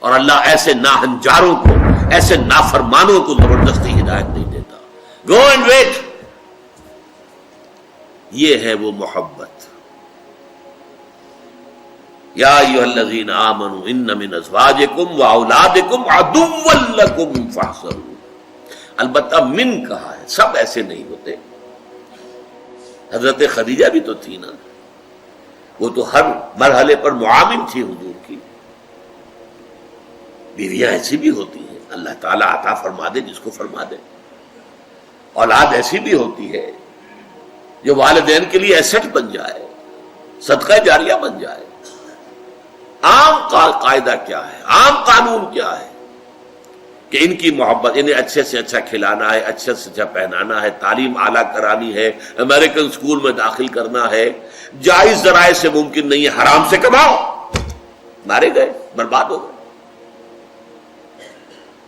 اور اللہ ایسے ناہنجاروں کو، ایسے نافرمانوں کو زبردستی ہدایت نہیں دیتا. Go and wait. یہ ہے وہ محبت. یا ایھا الذین آمنوا ان من ازواجکم واولادکم عدوا لکم فاحذروہ. البتہ من کہا ہے، سب ایسے نہیں ہوتے. حضرت خدیجہ بھی تو تھی نا، وہ تو ہر مرحلے پر معاون تھی حضور کی. بیویاں ایسی بھی ہوتی ہیں، اللہ تعالیٰ عطا فرما دے جس کو فرما دے. اولاد ایسی بھی ہوتی ہے جو والدین کے لیے ایسٹ بن جائے، صدقہ جاریہ بن جائے. عام قاعدہ کیا ہے، عام قانون کیا ہے کہ ان کی محبت، انہیں اچھے سے اچھا کھلانا ہے، اچھے سے اچھا پہنانا ہے، تعلیم اعلیٰ کرانی ہے، امریکن اسکول میں داخل کرنا ہے. جائز ذرائع سے ممکن نہیں ہے، حرام سے کماؤ. مارے گئے، برباد ہو گئے.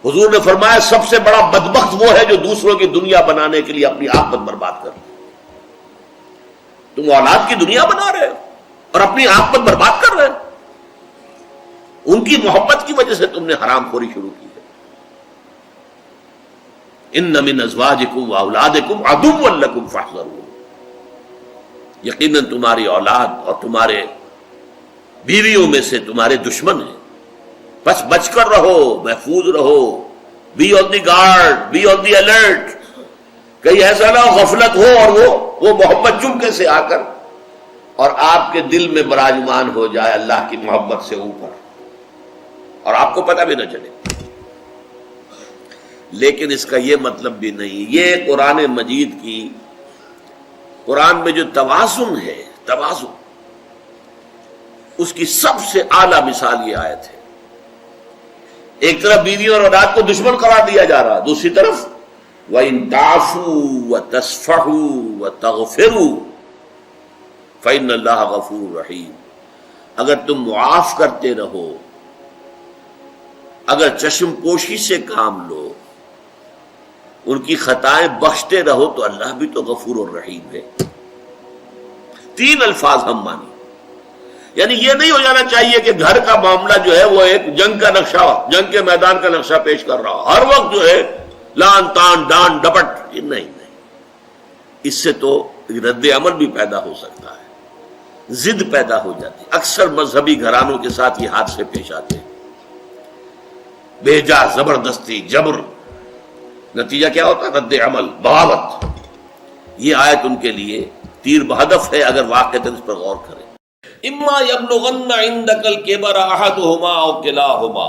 حضور نے فرمایا سب سے بڑا بدبخت وہ ہے جو دوسروں کی دنیا بنانے کے لیے اپنی آخرت برباد کر. تم اولاد کی دنیا بنا رہے ہو اور اپنی آخرت برباد کر رہے ہو. ان کی محبت کی وجہ سے تم نے حرام خوری شروع کی ہے. ان من ازواجکم واولادکم عدوا لکم فاحذروہ. یقیناً تمہاری اولاد اور تمہارے بیویوں میں سے تمہارے دشمن ہیں، بس بچ کر رہو، محفوظ رہو. Be on the guard, be on the alert. کہیں ایسا نہ غفلت ہو اور وہ محبت چمکے سے آ کر اور آپ کے دل میں براجمان ہو جائے اللہ کی محبت سے اوپر، اور آپ کو پتہ بھی نہ چلے. لیکن اس کا یہ مطلب بھی نہیں. یہ قرآن مجید کی، قرآن میں جو توازن ہے، توازن، اس کی سب سے اعلیٰ مثال یہ آیت ہے. ایک طرف بیوی اور اولاد کو دشمن قرار دیا جا رہا، دوسری طرف وَإِن تَعْفُوا وَتَصْفَحُوا وَتَغْفِرُوا فَإِنَّ اللَّهَ غَفُورٌ رَحِيمٌ. اگر تم معاف کرتے رہو، اگر چشم پوشی سے کام لو، ان کی خطائیں بخشتے رہو، تو اللہ بھی تو غفور الرحیم ہے. تین الفاظ ہم مانی. یعنی یہ نہیں ہو جانا چاہیے کہ گھر کا معاملہ جو ہے وہ ایک جنگ کا نقشہ، جنگ کے میدان کا نقشہ پیش کر رہا ہر وقت جو ہے لان تان ڈان ڈپٹ. نہیں، اس سے تو رد عمل بھی پیدا ہو سکتا ہے، ضد پیدا ہو جاتی. اکثر مذہبی گھرانوں کے ساتھ یہ حادثے پیش آتے ہیں، بھیجا، زبردستی، جبر. نتیجہ کیا ہوتا ہے؟ رد عمل، بغاوت. یہ آیت ان کے لیے تیر بہدف ہے اگر واقعتاً اس پر غور کریں. اما یبلغن عندک الکبر احدہما او کلاہما.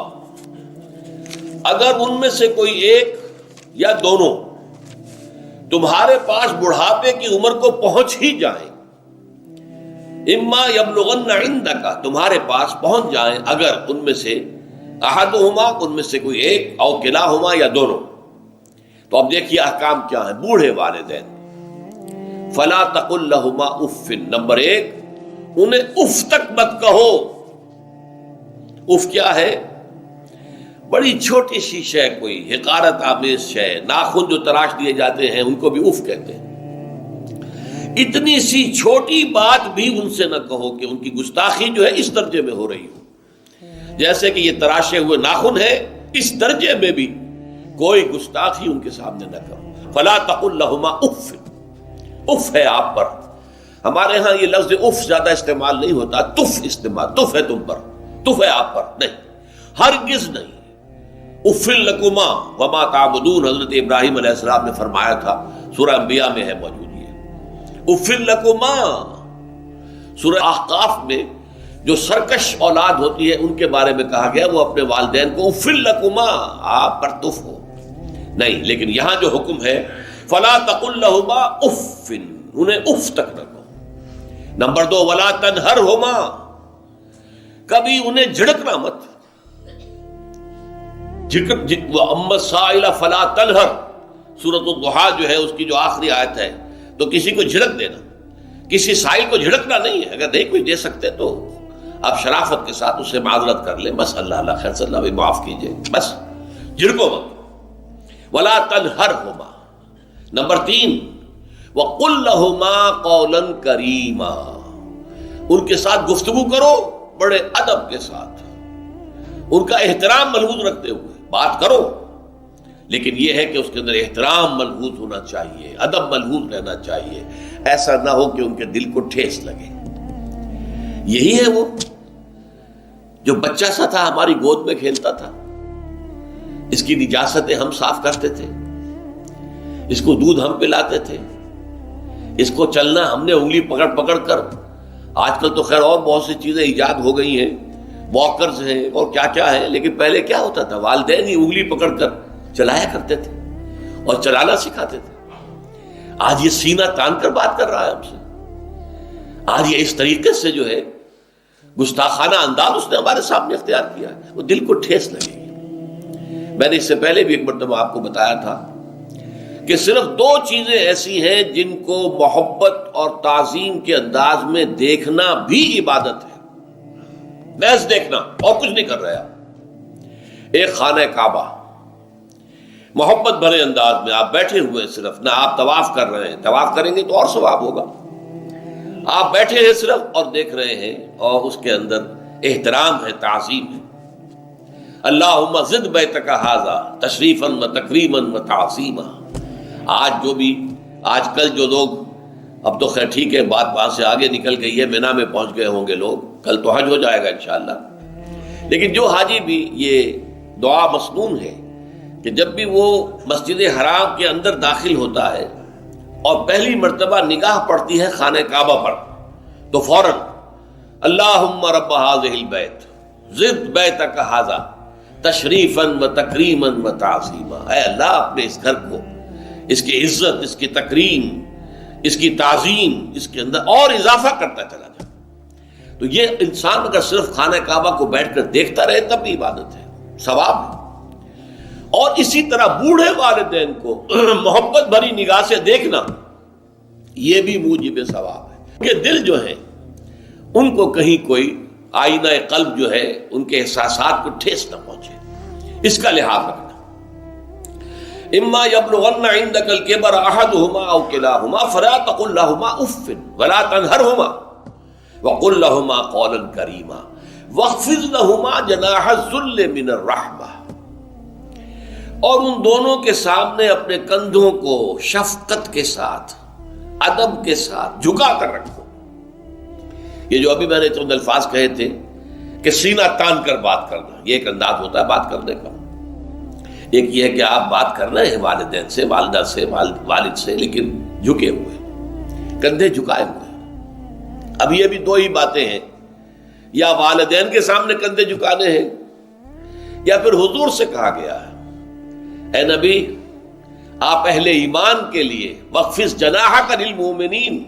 اگر ان میں سے کوئی ایک یا دونوں تمہارے پاس بڑھاپے کی عمر کو پہنچ ہی جائیں. اما یبلغن عندک، تمہارے پاس پہنچ جائیں اگر ان میں سے احدہما، ان میں سے کوئی ایک، او کلاہما، یا دونوں. تو اب دیکھیے احکام کیا ہیں. بوڑھے والدین، فلا تقل لہما اف. نمبر ایک، انہیں اف تک مت کہو. اف کیا ہے؟ بڑی چھوٹی سی شے، کوئی حقارت آمیز شے، ناخن جو تراش دیے جاتے ہیں ان کو بھی اف کہتے ہیں. اتنی سی چھوٹی بات بھی ان سے نہ کہو کہ ان کی گستاخی جو ہے اس درجے میں ہو رہی ہو. جیسے کہ یہ تراشے ہوئے ناخن ہے، اس درجے میں بھی کوئی گستاخی ان کے سامنے نہ کرو. فلا تقل لہما اف. اف ہے آپ پر. ہمارے ہاں یہ لفظ اف زیادہ استعمال نہیں ہوتا، تف استعمال. تف ہے تم پر، تف ہے آپ پر. نہیں، ہرگز نہیں. اف لکما وما تعبدون، حضرت ابراہیم علیہ السلام نے فرمایا تھا، سورہ انبیاء میں ہے موجود. یہ اف لکما. سورہ احقاف میں جو سرکش اولاد ہوتی ہے ان کے بارے میں کہا گیا وہ اپنے والدین کو اف لکما، آپ پر تف ہو. نہیں، لیکن یہاں جو حکم ہے فلا تقل لہما اف، انہیں اف تک نہ کہو. نمبر دو، ولا تنہرہما، کبھی انہیں جھڑکنا مت. اما السائل فلا تنہر، سورۃ الضحیٰ جو ہے اس کی جو آخری آیت ہے، تو کسی کو جھڑک دینا، کسی سائل کو جھڑکنا نہیں ہے. اگر نہیں کوئی دے سکتے تو آپ شرافت کے ساتھ اس سے معذرت کر لیں، بس اللہ خیر صلی اللہ معاف کیجئے، بس جھڑکو مت. ولا تنہرہما. نمبر تین، وَقُلْ لَهُمَا قَوْلًا كَرِيمًا، ان کے ساتھ گفتگو کرو بڑے ادب کے ساتھ. ان کا احترام ملحوظ رکھتے ہوئے بات کرو، لیکن یہ ہے کہ اس کے اندر احترام ملحوظ ہونا چاہیے، ادب ملحوظ رہنا چاہیے، ایسا نہ ہو کہ ان کے دل کو ٹھیس لگے۔ یہی ہے وہ جو بچہ سا تھا ہماری گود میں کھیلتا تھا، اس کی نجاستیں ہم صاف کرتے تھے، اس کو دودھ ہم پلاتے تھے، اس کو چلنا ہم نے انگلی پکڑ پکڑ کر، آج کل تو خیر اور بہت سی چیزیں ایجاد ہو گئی ہیں، واکرز ہیں اور کیا کیا ہے، لیکن پہلے کیا ہوتا تھا، والدین ہی انگلی پکڑ کر چلایا کرتے تھے اور چلانا سکھاتے تھے۔ آج یہ سینہ تان کر بات کر رہا ہے ہم سے، آج یہ اس طریقے سے جو ہے گستاخانہ انداز اس نے ہمارے سامنے اختیار کیا ہے، وہ دل کو ٹھیس لگے گی۔ میں نے اس سے پہلے بھی ایک مرتبہ آپ کو بتایا تھا کہ صرف دو چیزیں ایسی ہیں جن کو محبت اور تعظیم کے انداز میں دیکھنا بھی عبادت ہے، محض دیکھنا اور کچھ نہیں کر رہا۔ ایک خانہ کعبہ، محبت بھرے انداز میں آپ بیٹھے ہوئے، صرف نہ آپ طواف کر رہے ہیں، طواف کریں گے تو اور ثواب ہوگا، آپ بیٹھے ہیں صرف اور دیکھ رہے ہیں، اور اس کے اندر احترام ہے، تعظیم ہے۔ اللہم زد بیتک ھذا تشریفا و تکریما و تعظیما۔ آج جو بھی آج کل جو لوگ، اب تو خیر ٹھیک ہے بات وہاں سے آگے نکل گئی ہے، مینا میں پہنچ گئے ہوں گے لوگ، کل تو حج ہو جائے گا انشاءاللہ، لیکن جو حاجی بھی یہ دعا مسنون ہے کہ جب بھی وہ مسجد حرام کے اندر داخل ہوتا ہے اور پہلی مرتبہ نگاہ پڑتی ہے خانہ کعبہ پر، تو فوراً اللہم رب ھذہ البیت زد بیتک ھذا تشریفا و تکریما و تعظیما۔ اے اللہ اپنے اس گھر کو، اس کی عزت، اس کی تکریم، اس کی تعظیم، اس کے اندر اور اضافہ کرتا چلا جائے۔ تو یہ انسان اگر صرف خانہ کعبہ کو بیٹھ کر دیکھتا رہے تب بھی عبادت ہے، ثواب ہے۔ اور اسی طرح بوڑھے والدین کو محبت بھری نگاہ سے دیکھنا، یہ بھی موجب ثواب ہے کہ دل جو ہے ان کو کہیں کوئی آئینہ قلب جو ہے ان کے احساسات کو ٹھیس نہ پہنچے، اس کا لحاظ رکھنا۔ اما یبلغن عندک الکبر احدہما او کلاہما فلا تقل لہما اف ولا تنہرہما وقل لہما قولا کریما واخفض لہما جناح الذل من الرحمہ۔ اور ان دونوں کے سامنے اپنے کندھوں کو شفقت کے ساتھ، ادب کے ساتھ جھکا کر رکھو۔ یہ جو ابھی میں نے چند الفاظ کہے تھے کہ سینہ تان کر بات کرنا، یہ ایک انداز ہوتا ہے بات کرنے کا۔ ایک یہ ہے کہ آپ بات کر رہے ہیں والدین سے، والدہ سے، والد سے، لیکن جھکے ہوئے، کندھے جھکائے ہوئے۔ اب یہ بھی دو ہی باتیں ہیں، یا والدین کے سامنے کندھے جھکانے ہیں، یا پھر حضور سے کہا گیا ہے اے نبی آپ اہل ایمان کے لیے وخفض جناحک للمؤمنین،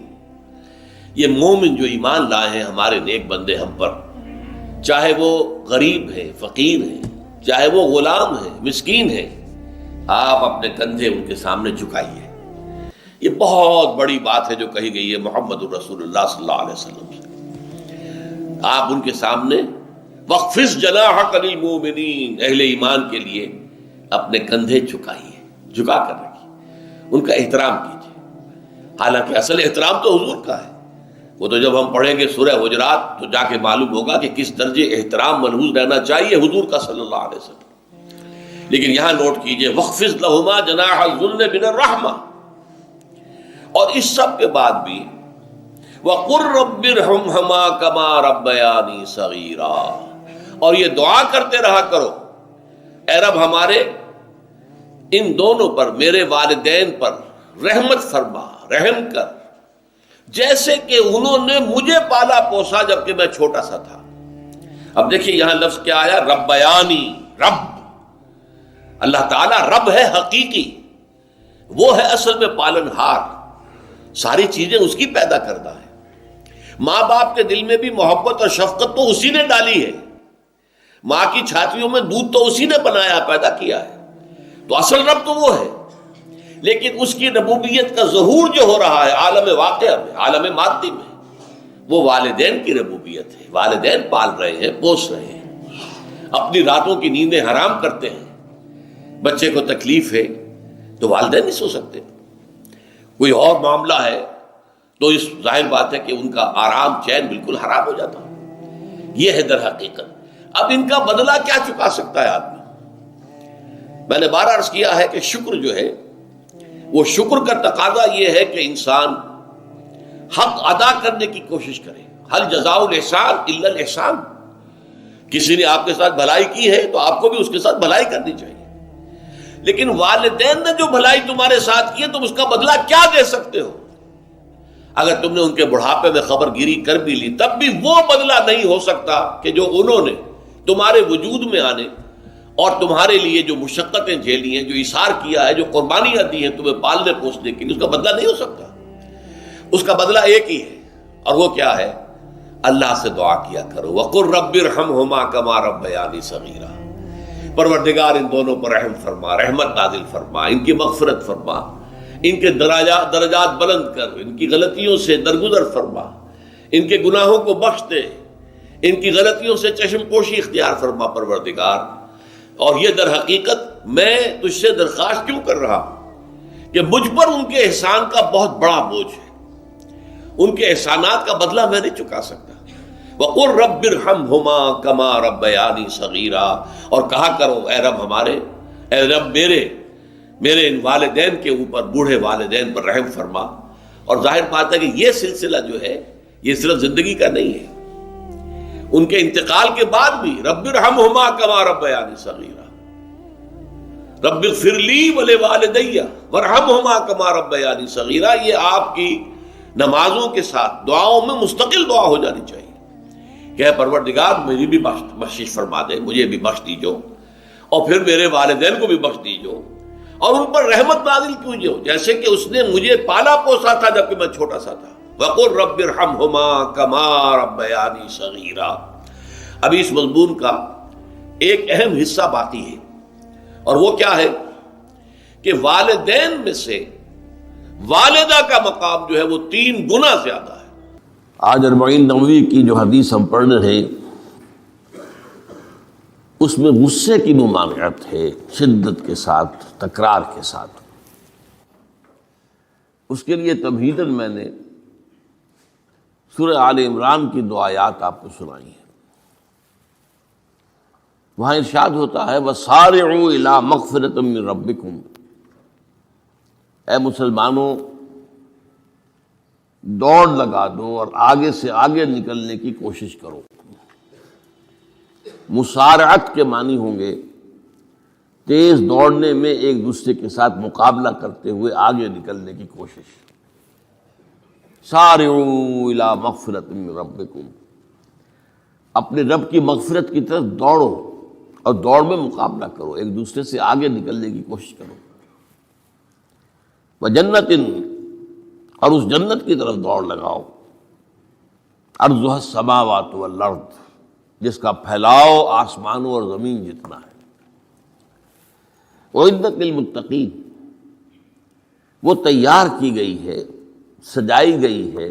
یہ مومن جو ایمان لائے ہیں ہمارے نیک بندے ہم پر، چاہے وہ غریب ہیں، فقیر ہیں، چاہے وہ غلام ہیں، مسکین ہیں، آپ اپنے کندھے ان کے سامنے جھکائیے۔ یہ بہت بڑی بات ہے جو کہی گئی ہے محمد الرسول اللہ صلی اللہ علیہ وسلم سے۔ آپ ان کے سامنے وخفض جناحک للمؤمنین، اہل ایمان کے لیے اپنے کندھے جھکائیے، جھکا کر رکھیے، ان کا احترام کیجیے۔ حالانکہ اصل احترام تو حضور کا ہے، وہ تو جب ہم پڑھیں گے سورہ حجرات تو جا کے معلوم ہوگا کہ کس درجے احترام ملحوظ رہنا چاہیے حضور کا صلی اللہ علیہ وسلم۔ لیکن یہاں نوٹ کیجئے وَخْفِضْ لَهُمَا جَنَاحَ الذُّلِّ مِنَ الرَّحْمَةِ، اور اس سب کے بعد بھی وَقُلْ رَبِّ ارْحَمْهُمَا كَمَا رَبَّيَانِي صَغِيرًا، اور یہ دعا کرتے رہا کرو اے رب ہمارے ان دونوں پر، میرے والدین پر رحمت فرما، رحم کر، جیسے کہ انہوں نے مجھے پالا پوسا جبکہ میں چھوٹا سا تھا۔ اب دیکھیے یہاں لفظ کیا آیا، ربیانی، رب، اللہ تعالیٰ رب ہے حقیقی، وہ ہے اصل میں پالن ہار، ساری چیزیں اس کی پیدا کردہ ہے۔ ماں باپ کے دل میں بھی محبت اور شفقت تو اسی نے ڈالی ہے، ماں کی چھاتیوں میں دودھ تو اسی نے بنایا، پیدا کیا ہے، تو اصل رب تو وہ ہے۔ لیکن اس کی ربوبیت کا ظہور جو ہو رہا ہے عالم واقعہ میں، عالم مادی میں، وہ والدین کی ربوبیت ہے۔ والدین پال رہے ہیں، پوس رہے ہیں، اپنی راتوں کی نیندیں حرام کرتے ہیں، بچے کو تکلیف ہے تو والدین نہیں سو سکتے، کوئی اور معاملہ ہے تو اس ظاہر بات ہے کہ ان کا آرام چین بالکل حرام ہو جاتا۔ یہ ہے در حقیقت اب ان کا بدلہ کیا چکا سکتا ہے آدمی؟ میں نے بار عرض کیا ہے کہ شکر جو ہے وہ شکر کا تقاضا یہ ہے کہ انسان حق ادا کرنے کی کوشش کرے. حل جزاء الاحسان الا الاحسان. کسی نے آپ کے ساتھ بھلائی کی ہے تو آپ کو بھی اس کے ساتھ بھلائی کرنی چاہیے. لیکن والدین نے جو بھلائی تمہارے ساتھ کی ہے تم اس کا بدلہ کیا دے سکتے ہو؟ اگر تم نے ان کے بڑھاپے میں خبر گیری کر بھی لی تب بھی وہ بدلہ نہیں ہو سکتا کہ جو انہوں نے تمہارے وجود میں آنے اور تمہارے لیے جو مشقتیں جھیلی ہیں، جو ایثار کیا ہے، جو قربانیاں دی ہیں تمہیں پالنے پوسنے کے لیے، اس کا بدلہ نہیں ہو سکتا. اس کا بدلہ ایک ہی ہے، اور وہ کیا ہے؟ اللہ سے دعا کیا کرو وَقُلْ رَبِّ ارْحَمْهُمَا كَمَا رَبَّيَانِي صَغِيرًا. پروردگار ان دونوں پر رحم فرما، رحمت نازل فرما، ان کی مغفرت فرما، ان کے درجات بلند کر، ان کی غلطیوں سے درگزر فرما، ان کے گناہوں کو بخش دے، ان کی غلطیوں سے چشم پوشی اختیار فرما پروردگار. اور یہ در حقیقت میں تجھ سے درخواست کیوں کر رہا ہوں کہ مجھ پر ان کے احسان کا بہت بڑا بوجھ ہے، ان کے احسانات کا بدلہ میں نہیں چکا سکتا. وَقُلْ رَبِّ ارْحَمْهُمَا كَمَا رَبَّيَانِي صَغِيرًا. اور کہا کرو اے رب ہمارے، اے رب میرے ان والدین کے اوپر، بوڑھے والدین پر رحم فرما. اور ظاہر بات ہے کہ یہ سلسلہ جو ہے یہ صرف زندگی کا نہیں ہے، ان کے انتقال کے بعد بھی رب ارحمہما کما ربیانی صغیرا، رب اغفر لی ولوالدی وارحمہما کما ربیانی صغیرا. یہ آپ کی نمازوں کے ساتھ دعاؤں میں مستقل دعا ہو جانی چاہیے کہ اے پروردگار مجھے بھی بخشش فرما دے، مجھے بھی بخش دیجو، اور پھر میرے والدین کو بھی بخش دیجو، اور ان پر رحمت نازل کیجو جیسے کہ اس نے مجھے پالا پوسا تھا جبکہ میں چھوٹا سا تھا. وَقُلْ رَبِّ ارْحَمْهُمَا كَمَا رَبَّيَانِي صَغِيرًا. ابھی اس مضمون کا ایک اہم حصہ باقی ہے، اور وہ کیا ہے کہ والدین میں سے والدہ کا مقام جو ہے وہ 3 گنا زیادہ ہے. آج 40 نووی کی جو حدیث ہم پڑھ رہے ہیں اس میں غصے کی ممانعت ہے، شدت کے ساتھ، تکرار کے ساتھ. اس کے لیے تمہیداً میں نے سورہ آل عمران کی 2 آیات آپ کو سنائی ہیں. وہاں ارشاد ہوتا ہے وَسَارِعُوا إِلَىٰ مَغْفِرَةٍ مِّن رَبِّكُمْ. اے مسلمانوں دوڑ لگا دو اور آگے سے آگے نکلنے کی کوشش کرو. مسارعت کے معنی ہوں گے تیز دوڑنے میں ایک دوسرے کے ساتھ مقابلہ کرتے ہوئے آگے نکلنے کی کوشش. سارعوا الی مغفرۃ من ربکم، اپنے رب کی مغفرت کی طرف دوڑو اور دوڑ میں مقابلہ کرو، ایک دوسرے سے آگے نکلنے کی کوشش کرو. وجنت، اور اس جنت کی طرف دوڑ لگاؤ، عرضها السماوات والارض، جس کا پھیلاؤ آسمانوں اور زمین جتنا ہے. اعدت للمتقین، وہ تیار کی گئی ہے، سجائی گئی ہے،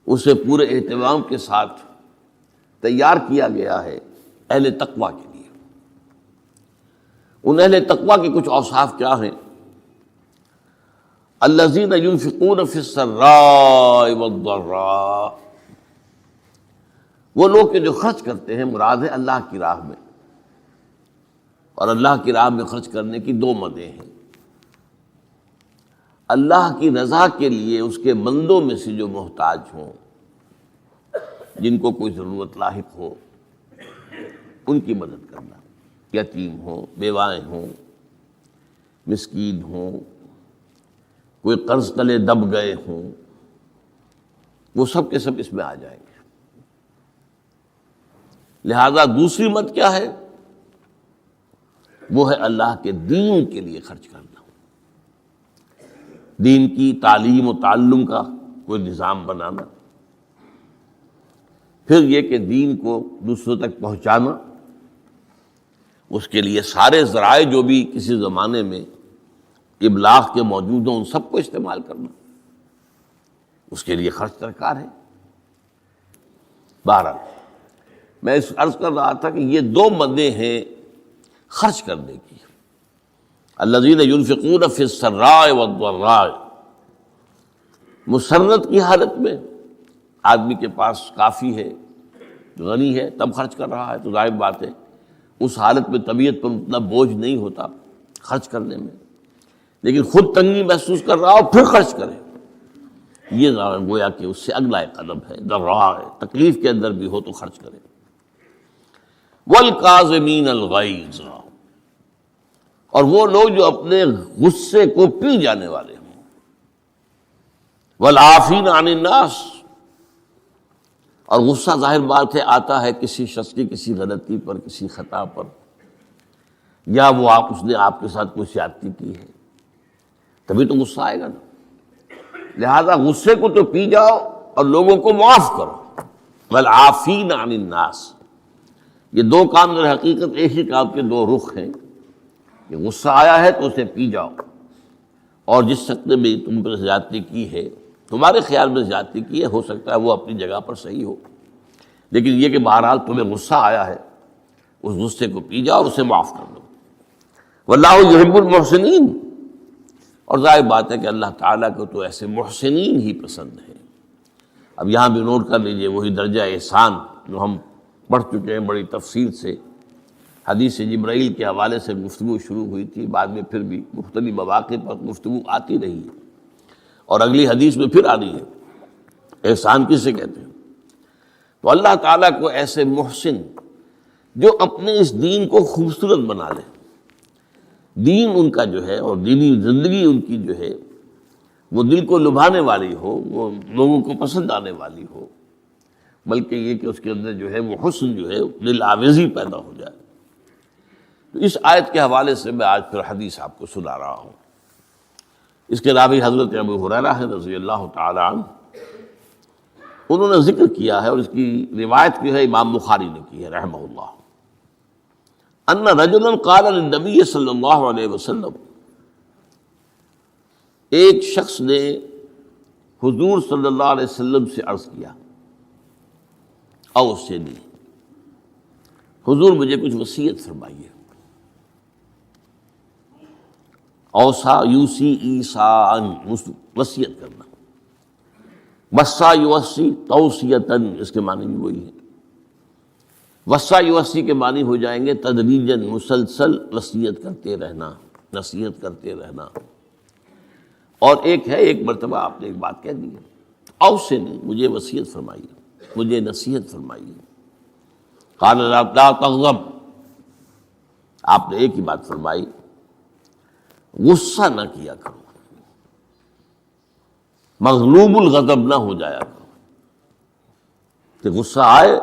اسے پورے اہتمام کے ساتھ تیار کیا گیا ہے اہل تقویٰ کے لیے. ان اہل تقویٰ کے کچھ اوصاف کیا ہیں؟ الذین ينفقون فی السراء والضراء، وہ لوگ کہ جو خرچ کرتے ہیں، مراد ہے اللہ کی راہ میں. اور اللہ کی راہ میں خرچ کرنے کی 2 مدیں ہیں. اللہ کی رضا کے لیے اس کے بندوں میں سے جو محتاج ہوں، جن کو کوئی ضرورت لاحق ہو، ان کی مدد کرنا، یتیم ہوں، بیوائیں ہوں، مسکین ہوں، کوئی قرض تلے دب گئے ہوں، وہ سب کے سب اس میں آ جائیں گے. لہذا دوسری مد کیا ہے؟ وہ ہے اللہ کے دین کے لیے خرچ کرنا، دین کی تعلیم و تعلم کا کوئی نظام بنانا، پھر یہ کہ دین کو دوسروں تک پہنچانا. اس کے لیے سارے ذرائع جو بھی کسی زمانے میں ابلاغ کے موجود ہوں ان سب کو استعمال کرنا، اس کے لیے خرچ درکار ہے. بہرحال میں اس عرض کر رہا تھا کہ یہ 2 مدیں ہیں خرچ کرنے کی. الذین ينفقون فی السراء والضراء، مسرت کی حالت میں آدمی کے پاس کافی ہے، غنی ہے تب خرچ کر رہا ہے تو ظاہر بات ہے اس حالت میں طبیعت پر اتنا بوجھ نہیں ہوتا خرچ کرنے میں، لیکن خود تنگی محسوس کر رہا ہو پھر خرچ کرے، یہ گویا کہ اس سے اگلا ایک قدم ہے، ضرع ہے، تکلیف کے اندر بھی ہو تو خرچ کرے۔ والکاظمین الغیظ، اور وہ لوگ جو اپنے غصے کو پی جانے والے ہوں، والعافین عن الناس، اور غصہ ظاہر بات ہے آتا ہے کسی شخص کی کسی غلطی پر، کسی خطا پر، یا وہ اس نے آپ کے ساتھ کوئی زیادتی کی ہے، تبھی تو غصہ آئے گا نا۔ لہذا غصے کو تو پی جاؤ اور لوگوں کو معاف کرو، والعافین عن الناس۔ یہ دو کام در حقیقت ایک ہی کام کے دو رخ ہیں، کہ غصہ آیا ہے تو اسے پی جاؤ، اور جس شخص نے بھی تم پر زیادتی کی ہے، تمہارے خیال میں زیادتی کی ہے، ہو سکتا ہے وہ اپنی جگہ پر صحیح ہو، لیکن یہ کہ بہرحال تمہیں غصہ آیا ہے، اس غصے کو پی جاؤ اور اسے معاف کر دو۔ واللہ یحب المحسنین، اور ظاہر بات ہے کہ اللہ تعالیٰ کو تو ایسے محسنین ہی پسند ہے۔ اب یہاں بھی نوٹ کر لیجئے وہی درجہ احسان جو ہم پڑھ چکے ہیں بڑی تفصیل سے، حدیث جبرائیل کے حوالے سے گفتگو شروع ہوئی تھی، بعد میں پھر بھی مختلف مواقع پر گفتگو آتی رہی ہے، اور اگلی حدیث میں پھر آ رہی ہے۔ احسان کسے کہتے ہیں؟ تو اللہ تعالیٰ کو ایسے محسن جو اپنے اس دین کو خوبصورت بنا لے، دین ان کا جو ہے اور دینی زندگی ان کی جو ہے وہ دل کو لبھانے والی ہو، وہ لوگوں کو پسند آنے والی ہو، بلکہ یہ کہ اس کے اندر جو ہے وہ حسن جو ہے دل آویزی پیدا ہو جائے۔ تو اس آیت کے حوالے سے میں آج پھر حدیث آپ کو سنا رہا ہوں۔ اس کے راوی حضرت ابو ہریرہ ہے رضی اللہ تعالی عنہ، انہوں نے ذکر کیا ہے، اور اس کی روایت جو ہے امام بخاری نے کی ہے رحمہ اللہ، ان رجلا قال للنبی صلی اللہ علیہ وسلم، ایک شخص نے حضور صلی اللہ علیہ وسلم سے عرض کیا، اوصنی، حضور مجھے کچھ وصیت فرمائیے۔ اوصا یوسی ایصاء، وصیت کرنا، وصا یوصی توصیتاً، اس کے معنی بھی وہی ہے۔ وصا یوصی کے معنی ہو جائیں گے تدریجاً، مسلسل وصیت کرتے رہنا، نصیحت کرتے رہنا۔ اور ایک ہے ایک مرتبہ آپ نے ایک بات کہہ دی ہے، اوصنی، مجھے وصیت فرمائیے، مجھے نصیحت فرمائیے۔ قال لا تغضب، آپ نے ایک ہی بات فرمائی، غصہ نہ کیا کرو، مغلوب الغضب نہ ہو جایا کرو، کہ غصہ آئے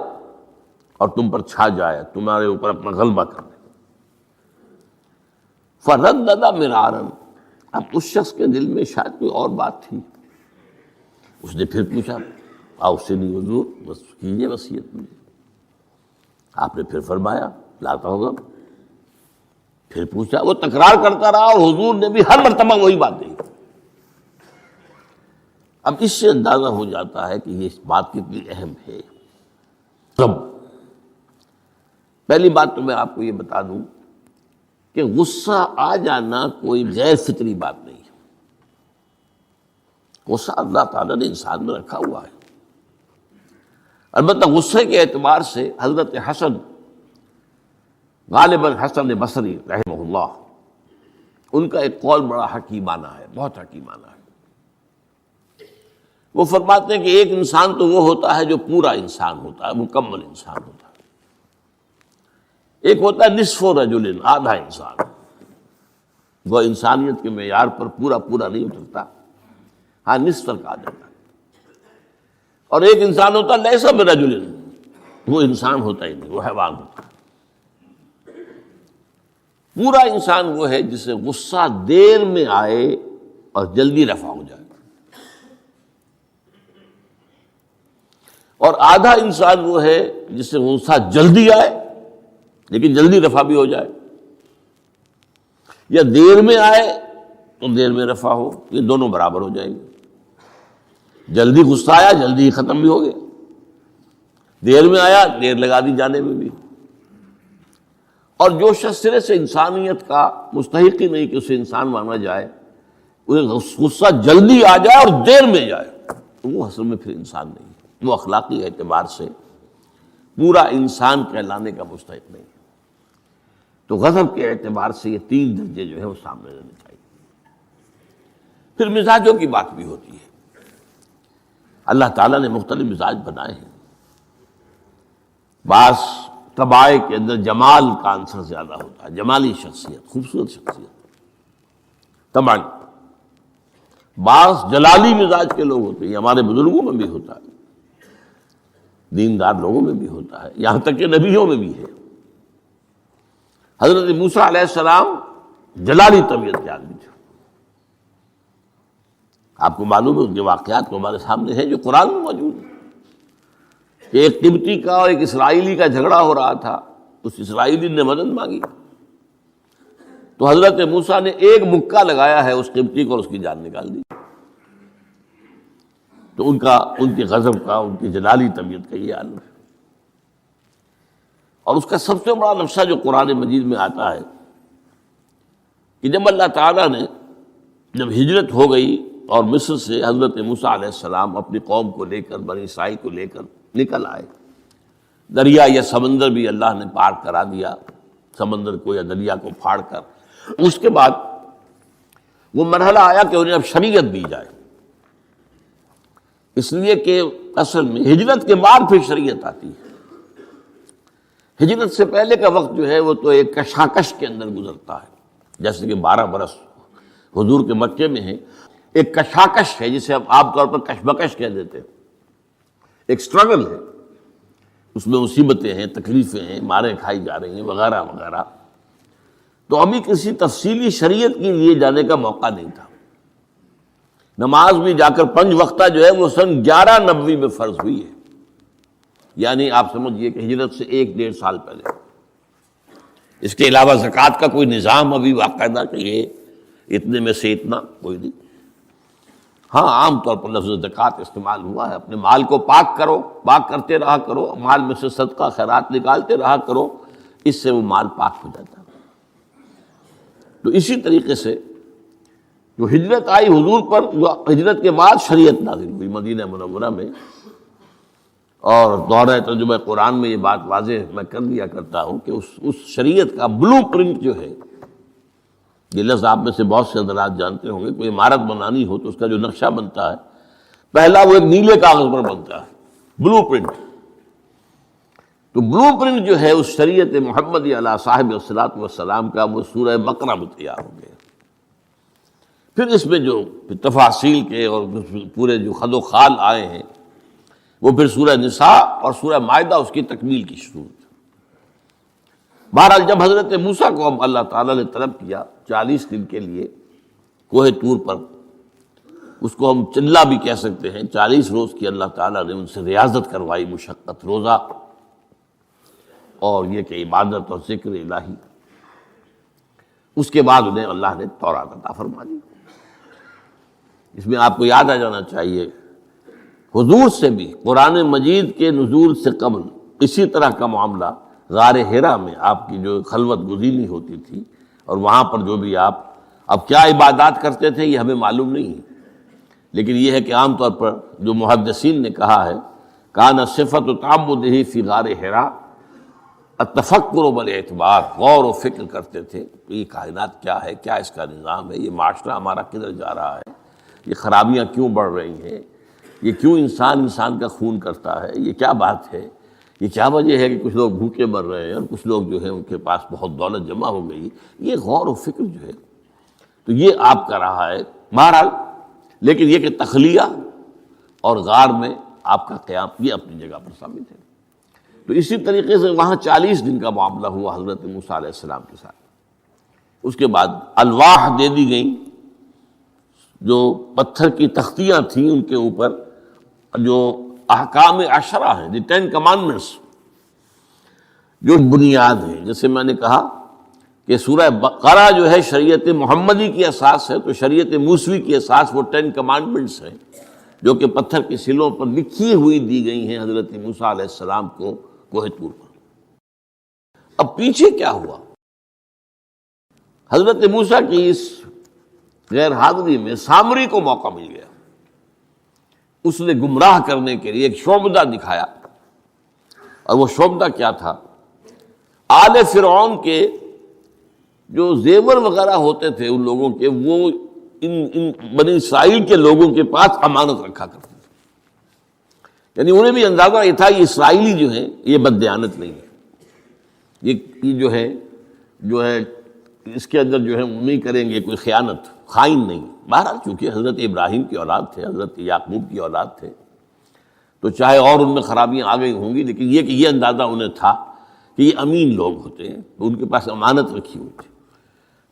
اور تم پر چھا جائے، تمہارے اوپر اپنا غلبہ کر دے۔ فردد مرارا، اب اس شخص کے دل میں شاید کوئی اور بات تھی، اس نے پھر پوچھا، اوصنی حضور، بس کیجیے وصیت مجھے۔ آپ نے پھر فرمایا لا تغضب، پھر پوچھا، وہ تکرار کرتا رہا اور حضور نے بھی ہر مرتبہ وہی بات کہی۔ اب اس سے اندازہ ہو جاتا ہے کہ یہ بات کتنی اہم ہے۔ تب پہلی بات تو میں آپ کو یہ بتا دوں کہ غصہ آ جانا کوئی غیر فطری بات نہیں ہے، غصہ اللہ تعالیٰ نے انسان میں رکھا ہوا ہے۔ البتہ غصے کے اعتبار سے حضرت حسن، غالباً حسن بصری رحمہ اللہ، ان کا ایک قول بڑا حکیمانہ ہے، بہت حکیمانہ ہے۔ وہ فرماتے ہیں کہ ایک انسان تو وہ ہوتا ہے جو پورا انسان ہوتا ہے، مکمل انسان ہوتا ہے، ایک ہوتا ہے نصف رجل، آدھا انسان، وہ انسانیت کے معیار پر پورا نہیں اترتا، ہاں نصف تک آ جاتا ہے۔ اور ایک انسان ہوتا ہے لیس برجل، وہ انسان ہوتا ہی نہیں، وہ حیوان ہوتا ہے۔ پورا انسان وہ ہے جسے غصہ دیر میں آئے اور جلدی رفع ہو جائے، اور آدھا انسان وہ ہے جسے غصہ جلدی آئے لیکن جلدی رفع بھی ہو جائے، یا دیر میں آئے تو دیر میں رفع ہو، یہ دونوں برابر ہو جائیں گے۔ جلدی غصہ آیا جلدی ہی ختم بھی ہو گیا، دیر میں آیا دیر لگا دی جانے میں بھی۔ اور جو شخص سرے سے انسانیت کا مستحق ہی نہیں کہ اسے انسان مانا جائے، اسے غصہ جلدی آ جائے اور دیر میں جائے، تو وہ اصل میں پھر انسان نہیں ہے، وہ اخلاقی اعتبار سے پورا انسان کہلانے کا مستحق نہیں ہے۔ تو غضب کے اعتبار سے یہ 3 درجے جو ہے وہ سامنے رہنے چاہیے۔ پھر مزاجوں کی بات بھی ہوتی ہے۔ اللہ تعالیٰ نے مختلف مزاج بنائے ہیں۔ بعض طبائع کے اندر جمال کا عنصر زیادہ ہوتا ہے، جمالی شخصیت، خوبصورت شخصیت طبعاً۔ بعض جلالی مزاج کے لوگ ہوتے ہیں، یہ ہمارے بزرگوں میں بھی ہوتا ہے، دیندار لوگوں میں بھی ہوتا ہے، یہاں تک کہ نبیوں میں بھی ہے۔ حضرت موسیٰ علیہ السلام جلالی طبیعت کے آدمی تھے۔ آپ کو معلوم ہے ان کے واقعات تو ہمارے سامنے ہیں جو قرآن میں موجود ہیں، کہ ایک قبطی کا اور ایک اسرائیلی کا جھگڑا ہو رہا تھا، اس اسرائیلی نے مدد مانگی تو حضرت موسیٰ نے ایک مکہ لگایا ہے اس قبطی کو اور اس کی جان نکال دی۔ تو ان کے غضب کا، ان کی جلالی طبیعت کا یہ عالم ہے۔ اور اس کا سب سے بڑا نقشہ جو قرآن مجید میں آتا ہے کہ جب اللہ تعالیٰ نے جب ہجرت ہو گئی اور مصر سے حضرت موسیٰ علیہ السلام اپنی قوم کو لے کر، بنی اسرائیل کو لے کر نکل آئے، دریا یا سمندر بھی اللہ نے پار کرا دیا، سمندر کو یا دریا کو پھاڑ کر، اس کے بعد وہ مرحلہ آیا کہ انہیں اب شریعت دی جائے، اس لیے کہ اصل میں ہجرت کے بعد پھر شریعت آتی ہے۔ ہجرت سے پہلے کا وقت جو ہے وہ تو ایک کشاکش کے اندر گزرتا ہے، جیسے کہ 12 برس حضور کے مکے میں ہیں، ایک کشاکش ہے جسے ہم عام طور پر کشمکش کہہ دیتے ہیں، ایک سٹرگل ہے، اس میں مصیبتیں ہیں، تکلیفیں ہیں، ماریں کھائی جا رہی ہیں وغیرہ وغیرہ۔ تو ابھی کسی تفصیلی شریعت کے لیے جانے کا موقع نہیں تھا۔ نماز بھی جا کر 5 وقتہ جو ہے وہ سن 1190 میں فرض ہوئی ہے، یعنی آپ سمجھئے کہ ہجرت سے 1-1.5 سال پہلے۔ اس کے علاوہ زکوٰۃ کا کوئی نظام ابھی باقاعدہ کہ یہ اتنے میں سے اتنا کوئی نہیں۔ ہاں عام طور پر لفظ زکوٰۃ استعمال ہوا ہے، اپنے مال کو پاک کرو، پاک کرتے رہا کرو، مال میں سے صدقہ خیرات نکالتے رہا کرو، اس سے وہ مال پاک ہو جاتا ہے۔ تو اسی طریقے سے جو ہجرت آئی حضور پر، جو ہجرت کے بعد شریعت نازل ہوئی مدینہ منورہ میں، اور دورہ ترجمہ قرآن میں یہ بات واضح میں کر دیا کرتا ہوں کہ اس شریعت کا بلو پرنٹ جو ہے، یہ لفظ آپ میں سے بہت سے حضرات جانتے ہوں گے، کوئی عمارت بنانی ہو تو اس کا جو نقشہ بنتا ہے پہلا وہ ایک نیلے کاغذ پر بنتا ہے، بلو پرنٹ۔ تو بلو پرنٹ جو ہے اس شریعت محمدی علیہ صاحب الصلاۃ والسلام کا، وہ سورہ بقرہ میں تیار ہو گیا۔ پھر اس میں جو تفاصیل کے اور پورے جو خد و خال آئے ہیں وہ پھر سورہ نساء اور سورہ مائدہ اس کی تکمیل کی صورت۔ بہرحال جب حضرت موسیٰ کو اب اللہ تعالیٰ نے طلب کیا 40 دن کے لیے کوہ طور پر، اس کو ہم چلہ بھی کہہ سکتے ہیں، 40 روز کی اللہ تعالیٰ نے ان سے ریاضت کروائی، مشقت، روزہ اور یہ کہ عبادت اور ذکر الہی۔ اس کے بعد انہیں اللہ نے تورات عطا فرما دی۔ اس میں آپ کو یاد آ جانا چاہیے حضور سے بھی قرآن مجید کے نزول سے قبل اسی طرح کا معاملہ غار حرا میں آپ کی جو خلوت گزینی ہوتی تھی، اور وہاں پر جو بھی آپ اب کیا عبادات کرتے تھے یہ ہمیں معلوم نہیں ہے، لیکن یہ ہے کہ عام طور پر جو محدثین نے کہا ہے کان صفت تعبدہ فی غار حرا التفکر بالاعتبار، غور و فکر کرتے تھے یہ کائنات کیا ہے، کیا اس کا نظام ہے، یہ معاشرہ ہمارا کدھر جا رہا ہے، یہ خرابیاں کیوں بڑھ رہی ہیں، یہ کیوں انسان کا خون کرتا ہے، یہ کیا بات ہے، یہ کیا وجہ ہے کہ کچھ لوگ بھوکے مر رہے ہیں اور کچھ لوگ جو ہے ان کے پاس بہت دولت جمع ہو گئی، یہ غور و فکر جو ہے تو یہ آپ کا رہا ہے بہرحال۔ لیکن یہ کہ تخلیہ اور غار میں آپ کا قیام یہ اپنی جگہ پر ثابت ہے۔ تو اسی طریقے سے وہاں 40 دن کا معاملہ ہوا حضرت موسیٰ علیہ السلام کے ساتھ۔ اس کے بعد الواح دے دی گئیں، جو پتھر کی تختیاں تھیں ان کے اوپر جو احکام 10 ہیں، دی 10 کمانڈمنٹس، جو بنیاد ہیں۔ جیسے میں نے کہا کہ سورہ بقرہ جو ہے شریعت محمدی کی اساس ہے، تو شریعت موسوی کی اساس وہ 10 کمانڈمنٹس ہیں جو کہ پتھر کی سلوں پر لکھی ہوئی دی گئی ہیں حضرت موسیٰ علیہ السلام کو کوہ طور پر۔ اب پیچھے کیا ہوا؟ حضرت موسیٰ کی اس غیر حاضری میں سامری کو موقع مل گیا، اس نے گمراہ کرنے کے لیے ایک شعبدہ دکھایا اور وہ شعبہ کیا تھا؟ آل فرعون کے جو زیور وغیرہ ہوتے تھے ان لوگوں کے، وہ ان بنی اسرائیل کے لوگوں کے پاس امانت رکھا کرتے تھے. یعنی انہیں بھی اندازہ یہ تھا یہ اسرائیلی جو ہیں یہ بددیانت نہیں ہے، یہ جو ہے اس کے اندر جو ہے وہ نہیں کریں گے کوئی خیانت، خائن نہیں. بہرحال چونکہ حضرت ابراہیم کی اولاد تھے، حضرت یعقوب کی اولاد تھے، تو چاہے اور ان میں خرابیاں آ گئی ہوں گی، لیکن یہ کہ یہ اندازہ انہیں تھا کہ یہ امین لوگ ہوتے ہیں، تو ان کے پاس امانت رکھی ہوئی تھی.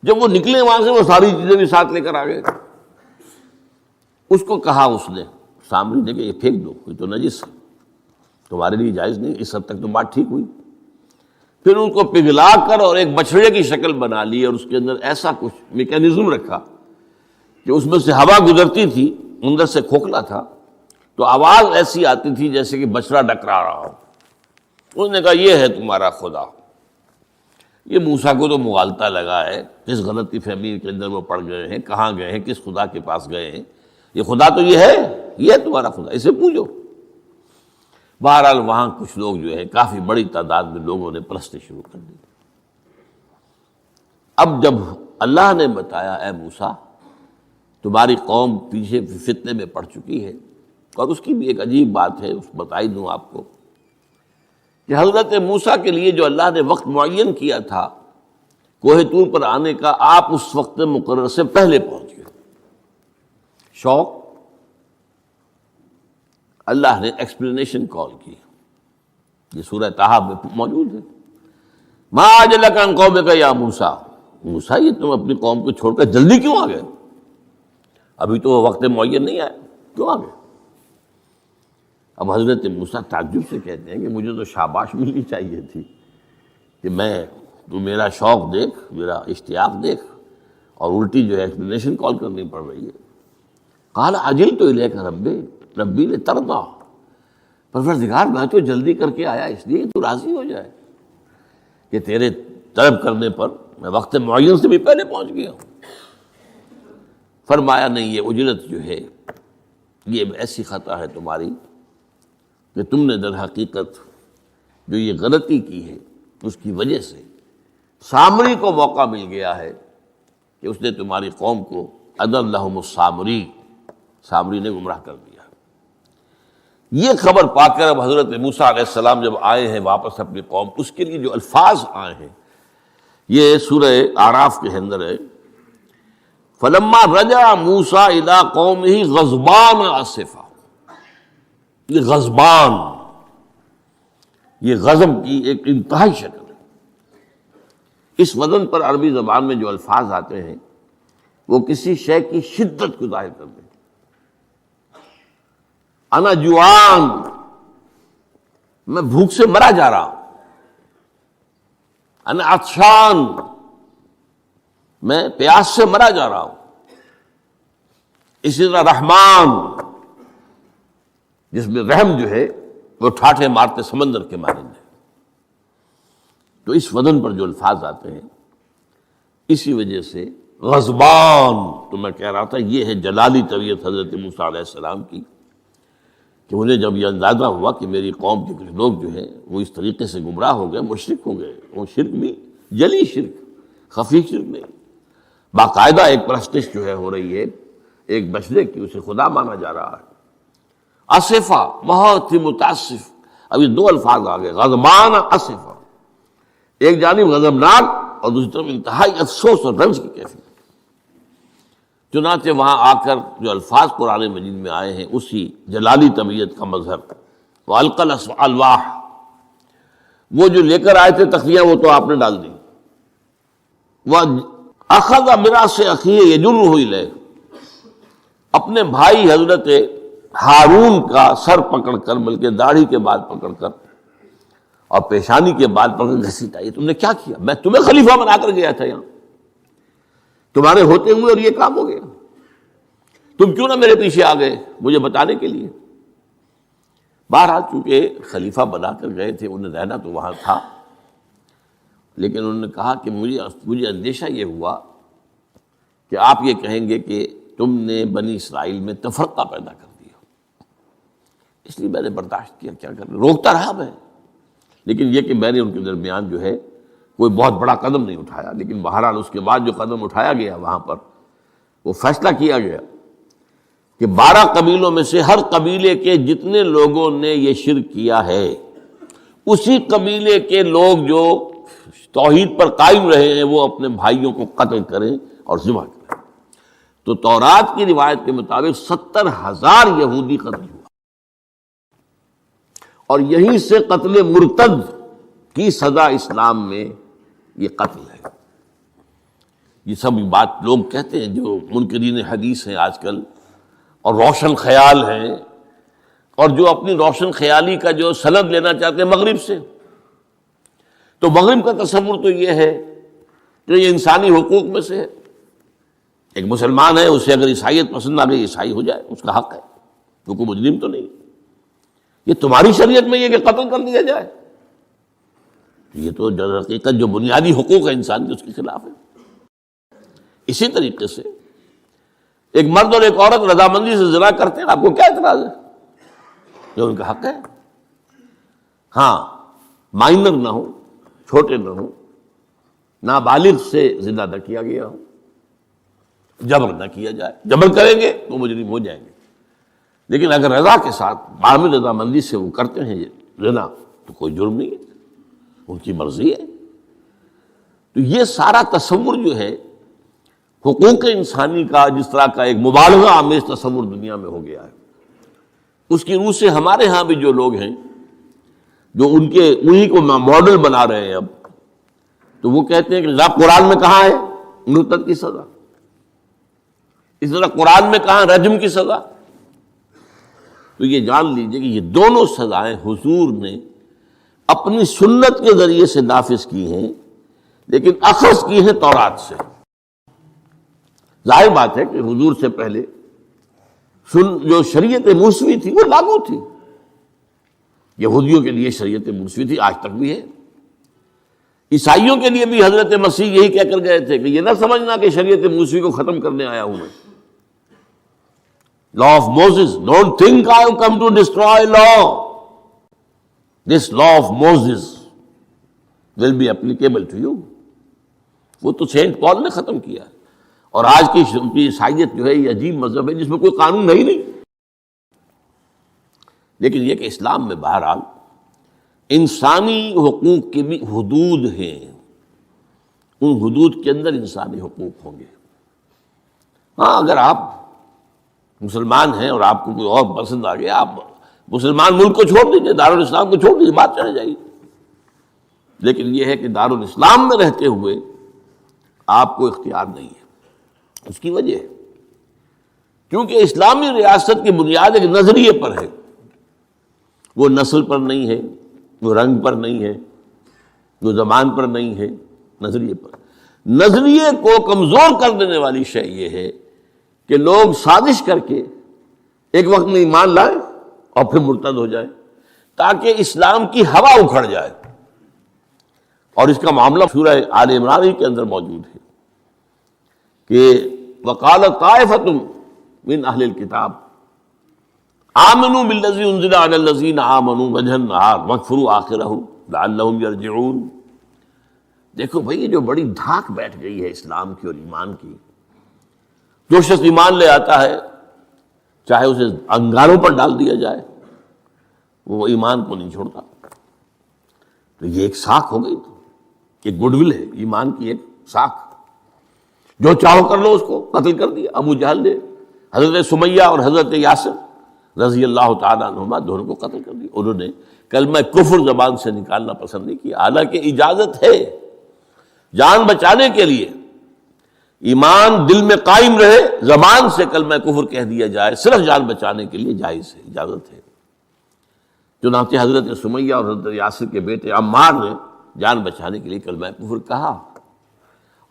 جب وہ نکلے وہاں سے وہ ساری چیزیں بھی ساتھ لے کر آ گئے. اس کو کہا اس نے سامری نے کہ یہ پھینک دو، یہ تو نجس ہے، تمہارے لیے جائز نہیں. اس حد تک تو بات ٹھیک ہوئی. پھر ان کو پگھلا کر اور ایک بچڑے کی شکل بنا لی اور اس کے اندر ایسا کچھ میکینزم رکھا کہ اس میں سے ہوا گزرتی تھی، اندر سے کھوکھلا تھا، تو آواز ایسی آتی تھی جیسے کہ بچڑا ڈکرا رہا ہو. انہوں نے کہا یہ ہے تمہارا خدا. یہ موسیٰ کو تو مغالطہ لگا ہے، کس غلطی فہمی کے اندر وہ پڑ گئے ہیں، کہاں گئے ہیں، کس خدا کے پاس گئے ہیں. یہ خدا تو یہ ہے تمہارا خدا، اسے پوجو. بہرحال وہاں کچھ لوگ جو ہے کافی بڑی تعداد میں لوگوں نے پرستی شروع کر دی. اب جب اللہ نے بتایا اے موسیٰ تمہاری قوم پیچھے فتنے میں پڑ چکی ہے، اور اس کی بھی ایک عجیب بات ہے، اس بتائی دوں آپ کو کہ حضرت موسیٰ کے لیے جو اللہ نے وقت معین کیا تھا کوہ طور پر آنے کا، آپ اس وقت مقرر سے پہلے پہنچ گئے. شوق اللہ نے ایکسپلینیشن کال کی، یہ سورہ طٰہٰ میں موجود ہے. ما اعجلک عن قومک یا موسیٰ، موسیٰ یہ تم اپنی قوم کو چھوڑ کر جلدی کیوں آ گئے؟ ابھی تو وہ وقت معین نہیں آیا، کیوں آ گئے؟ اب حضرت موسیٰ تعجب سے کہتے ہیں کہ مجھے تو شاباش ملنی چاہیے تھی کہ تو میرا شوق دیکھ، میرا اشتیاق دیکھ، اور الٹی جو ہے ایکسپلینیشن کال کرنی پڑ رہی ہے. قال عجلت الیک ربی لترضی، پروردگار میں تو جلدی کر کے آیا اس لیے تو راضی ہو جائے کہ تیرے طلب کرنے پر میں وقت معین سے بھی پہلے پہنچ گیا ہوں. فرمایا نہیں، یہ اجرت جو ہے یہ ایسی خطا ہے تمہاری کہ تم نے در حقیقت جو یہ غلطی کی ہے اس کی وجہ سے سامری کو موقع مل گیا ہے کہ اس نے تمہاری قوم کو اضلهم السامری، سامری نے گمراہ کر دیا. یہ خبر پا کر اب حضرت موسیٰ علیہ السلام جب آئے ہیں واپس اپنی قوم، اس کے لیے جو الفاظ آئے ہیں یہ سورہ اعراف کے اندر ہے. فلما رجع موسیٰ الی قومہ غضبان اسفا. یہ غضبان، یہ غضب کی ایک انتہائی شکل ہے. اس وزن پر عربی زبان میں جو الفاظ آتے ہیں وہ کسی شے کی شدت کو ظاہر کرتے ہیں. انا جوعان، میں بھوک سے مرا جا رہا ہوں. انا عطشان، میں پیاس سے مرا جا رہا ہوں. اسی طرح رحمان، جس میں رحم جو ہے وہ ٹھاٹھے مارتے سمندر کے مانند ہے. تو اس وزن پر جو الفاظ آتے ہیں اسی وجہ سے غضبان، تو میں کہہ رہا تھا یہ ہے جلالی طبیعت حضرت موسیٰ علیہ السلام کی، کہ انہیں جب یہ اندازہ ہوا کہ میری قوم کے کچھ لوگ جو ہیں وہ اس طریقے سے گمراہ ہو گئے، مشرک ہو گئے. وہ شرک بھی جلی شرک، خفی شرک نہیں، باقاعدہ ایک پرستش جو ہے ہو رہی ہے ایک بچڑے کی، اسے خدا مانا جا رہا ہے. اسفا، بہت ہی متاسف. اب یہ دو الفاظ آ گئے، غضبان اسفا، ایک جانب غضبناک اور دوسری طرف انتہائی افسوس اور رنج کی کیفیت. چنانچہ وہاں آ کر جو الفاظ قرآن مجید میں آئے ہیں اسی جلالی طبیعت کا مظہر. وَأَلْقَى الْأَلْوَاحَ، وہ جو لے کر آئے تھے تختیاں وہ تو آپ نے ڈال دی. وَأَخَذَ بِرَأْسِ أَخِيهِ يَجُرُّهُ إِلَيْهِ، اپنے بھائی حضرت ہارون کا سر پکڑ کر، بلکہ داڑھی کے بعد پکڑ کر اور پیشانی کے بعد پکڑ کر گھسیٹا. یہ تم نے کیا کیا؟ میں تمہیں خلیفہ بنا کر گیا تھا یہاں، تمہارے ہوتے ہوئے اور یہ کام ہو گیا. تم کیوں نہ میرے پیچھے آ گئے مجھے بتانے کے لیے؟ بہرحال چونکہ خلیفہ بنا کر گئے تھے، انہیں رہنا تو وہاں تھا، لیکن انہوں نے کہا کہ مجھے اندیشہ یہ ہوا کہ آپ یہ کہیں گے کہ تم نے بنی اسرائیل میں تفرقہ پیدا کر دیا، اس لیے میں نے برداشت کیا. کیا کر روکتا رہا میں، لیکن یہ کہ میں نے ان کے درمیان جو ہے کوئی بہت بڑا قدم نہیں اٹھایا، لیکن بہرحال اس کے بعد جو قدم اٹھایا گیا وہاں پر وہ فیصلہ کیا گیا کہ 12 قبیلوں میں سے ہر قبیلے کے جتنے لوگوں نے یہ شرک کیا ہے اسی قبیلے کے لوگ جو توحید پر قائم رہے ہیں وہ اپنے بھائیوں کو قتل کریں اور ذبح کریں۔ تو تورات کی روایت کے مطابق 70,000 یہودی قتل ہوا، اور یہیں سے قتل مرتد کی سزا اسلام میں یہ قتل ہے۔ یہ سب بات لوگ کہتے ہیں جو منکرین حدیث ہیں آج کل اور روشن خیال ہیں، اور جو اپنی روشن خیالی کا جو سند لینا چاہتے ہیں مغرب سے، تو مغرب کا تصور تو یہ ہے کہ یہ انسانی حقوق میں سے ہے۔ ایک مسلمان ہے، اسے اگر عیسائیت پسند آ گئی عیسائی ہو جائے، اس کا حق ہے، وہ کوئی مجرم تو نہیں۔ یہ تمہاری شریعت میں یہ کہ قتل کر دیا جائے، یہ تو در حقیقت جو بنیادی حقوق ہے انسان کے اس کے خلاف ہے۔ اسی طریقے سے ایک مرد اور ایک عورت رضامندی سے زنا کرتے ہیں، آپ کو کیا اعتراض ہے؟ یہ ان کا حق ہے۔ ہاں، مائنر نہ ہو، چھوٹے نہ ہو، نابالغ سے زنا نہ کیا گیا ہو، جبر نہ کیا جائے۔ جبر کریں گے تو مجرم ہو جائیں گے، لیکن اگر رضا کے ساتھ باہمی رضامندی سے وہ کرتے ہیں زنا تو کوئی جرم نہیں ہے، ان کی مرضی ہے۔ تو یہ سارا تصور جو ہے حقوق انسانی کا، جس طرح کا ایک مبالغہ آمیز تصور دنیا میں ہو گیا ہے، اس کی روح سے ہمارے ہاں بھی جو لوگ ہیں جو انہی کو ماڈل بنا رہے ہیں اب، تو وہ کہتے ہیں کہ جناب قرآن میں کہاں ہے مرتد کی سزا، اس طرح قرآن میں کہاں رجم کی سزا۔ تو یہ جان لیجئے کہ یہ دونوں سزائیں حضور نے اپنی سنت کے ذریعے سے نافذ کی ہیں، لیکن اخذ کی ہیں تورات سے۔ ظاہر بات ہے کہ حضور سے پہلے جو شریعت موسوی تھی وہ لاگو تھی، یہودیوں کے لیے شریعت موسوی تھی، آج تک بھی ہے۔ عیسائیوں کے لیے بھی حضرت مسیح یہی کہہ کر گئے تھے کہ یہ نہ سمجھنا کہ شریعت موسوی کو ختم کرنے آیا ہوں میں۔ Law of Moses, don't think I have come to destroy law. This law of Moses will be applicable to you. وہ تو سینٹ پال نے ختم کیا، اور آج کی عیسائیت جو ہے یہ عجیب مذہب ہے جس میں کوئی قانون ہے ہی نہیں۔ لیکن یہ کہ اسلام میں بہرحال انسانی حقوق کی بھی حدود ہیں، ان حدود کے اندر انسانی حقوق ہوں گے۔ ہاں، اگر آپ مسلمان ہیں اور آپ کو کوئی اور پسند آ گیا، آپ مسلمان ملک کو چھوڑ دیجیے، دارالاسلام کو چھوڑ دیجیے، بات چلے جائے گی۔ لیکن یہ ہے کہ دارالاسلام میں رہتے ہوئے آپ کو اختیار نہیں ہے۔ اس کی وجہ ہے کیونکہ اسلامی ریاست کی بنیاد ایک نظریے پر ہے، وہ نسل پر نہیں ہے، وہ رنگ پر نہیں ہے، وہ زبان پر نہیں ہے، نظریے پر۔ نظریے کو کمزور کر دینے والی شے یہ ہے کہ لوگ سازش کر کے ایک وقت میں ایمان لائیں اور پھر مرتد ہو جائیں تاکہ اسلام کی ہوا اکھڑ جائے۔ اور اس کا معاملہ سورہ آل عمران ہی کے اندر موجود ہے کہ وقالت طائفۃ من اہل الکتاب آمنوا بالذی انزل علی الذین آمنوا وجہ النہار واکفروا آخرہ لعلہم یرجعون۔ دیکھو بھائی، یہ جو بڑی دھاک بیٹھ گئی ہے اسلام کی اور ایمان کی، جو شخص ایمان لے آتا ہے چاہے اسے انگاروں پر ڈال دیا جائے وہ ایمان کو نہیں چھوڑتا۔ تو یہ ایک ساکھ ہو گئی، ایک گڈ ول ہے ایمان کی، ایک ساکھ۔ جو چاہو کر لو، اس کو قتل کر دیا۔ ابو جہل نے حضرت سمیہ اور حضرت یاسر رضی اللہ تعالیٰ عنہما دونوں کو قتل کر دیا۔ انہوں نے کلمہ کفر زبان سے نکالنا پسند نہیں کیا، حالانکہ اجازت ہے جان بچانے کے لیے، ایمان دل میں قائم رہے، زبان سے کلمہ کفر کہہ دیا جائے، صرف جان بچانے کے لیے جائز ہے، اجازت ہے۔ چنانچہ حضرت سمیہ اور حضرت یاسر کے بیٹے عمار نے جان بچانے کے لیے کلمہ کفر کہا،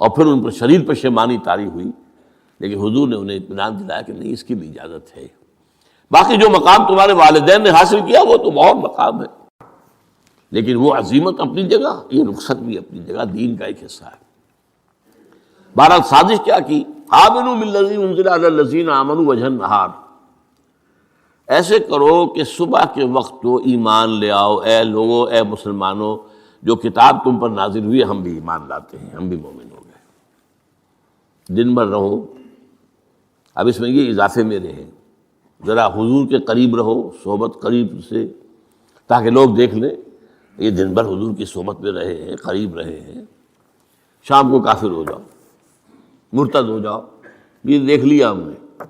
اور پھر ان پر شدید پشیمانی طاری ہوئی، لیکن حضور نے انہیں اطمینان دلایا کہ نہیں، اس کی بھی اجازت ہے۔ باقی جو مقام تمہارے والدین نے حاصل کیا وہ تو بہت مقام ہے، لیکن وہ عظیمت اپنی جگہ، یہ رخصت بھی اپنی جگہ، دین کا ایک حصہ ہے۔ بہرحال سازش کیا کی؟ آمنوا بالذی انزل علی الذین آمنوا وجہ النہار، ایسے کرو کہ صبح کے وقت تو ایمان لے آؤ، اے لوگو، اے مسلمانوں، جو کتاب تم پر نازل ہوئی ہم بھی ایمان لاتے ہیں، ہم بھی مومن ہو گئے۔ دن بھر رہو، اب اس میں یہ اضافے میرے ہیں، ذرا حضور کے قریب رہو، صحبت قریب سے، تاکہ لوگ دیکھ لیں یہ دن بھر حضور کی صحبت میں رہے ہیں، قریب رہے ہیں، شام کو کافر ہو جاؤ، مرتد ہو جاؤ، یہ دیکھ لیا ہم نے،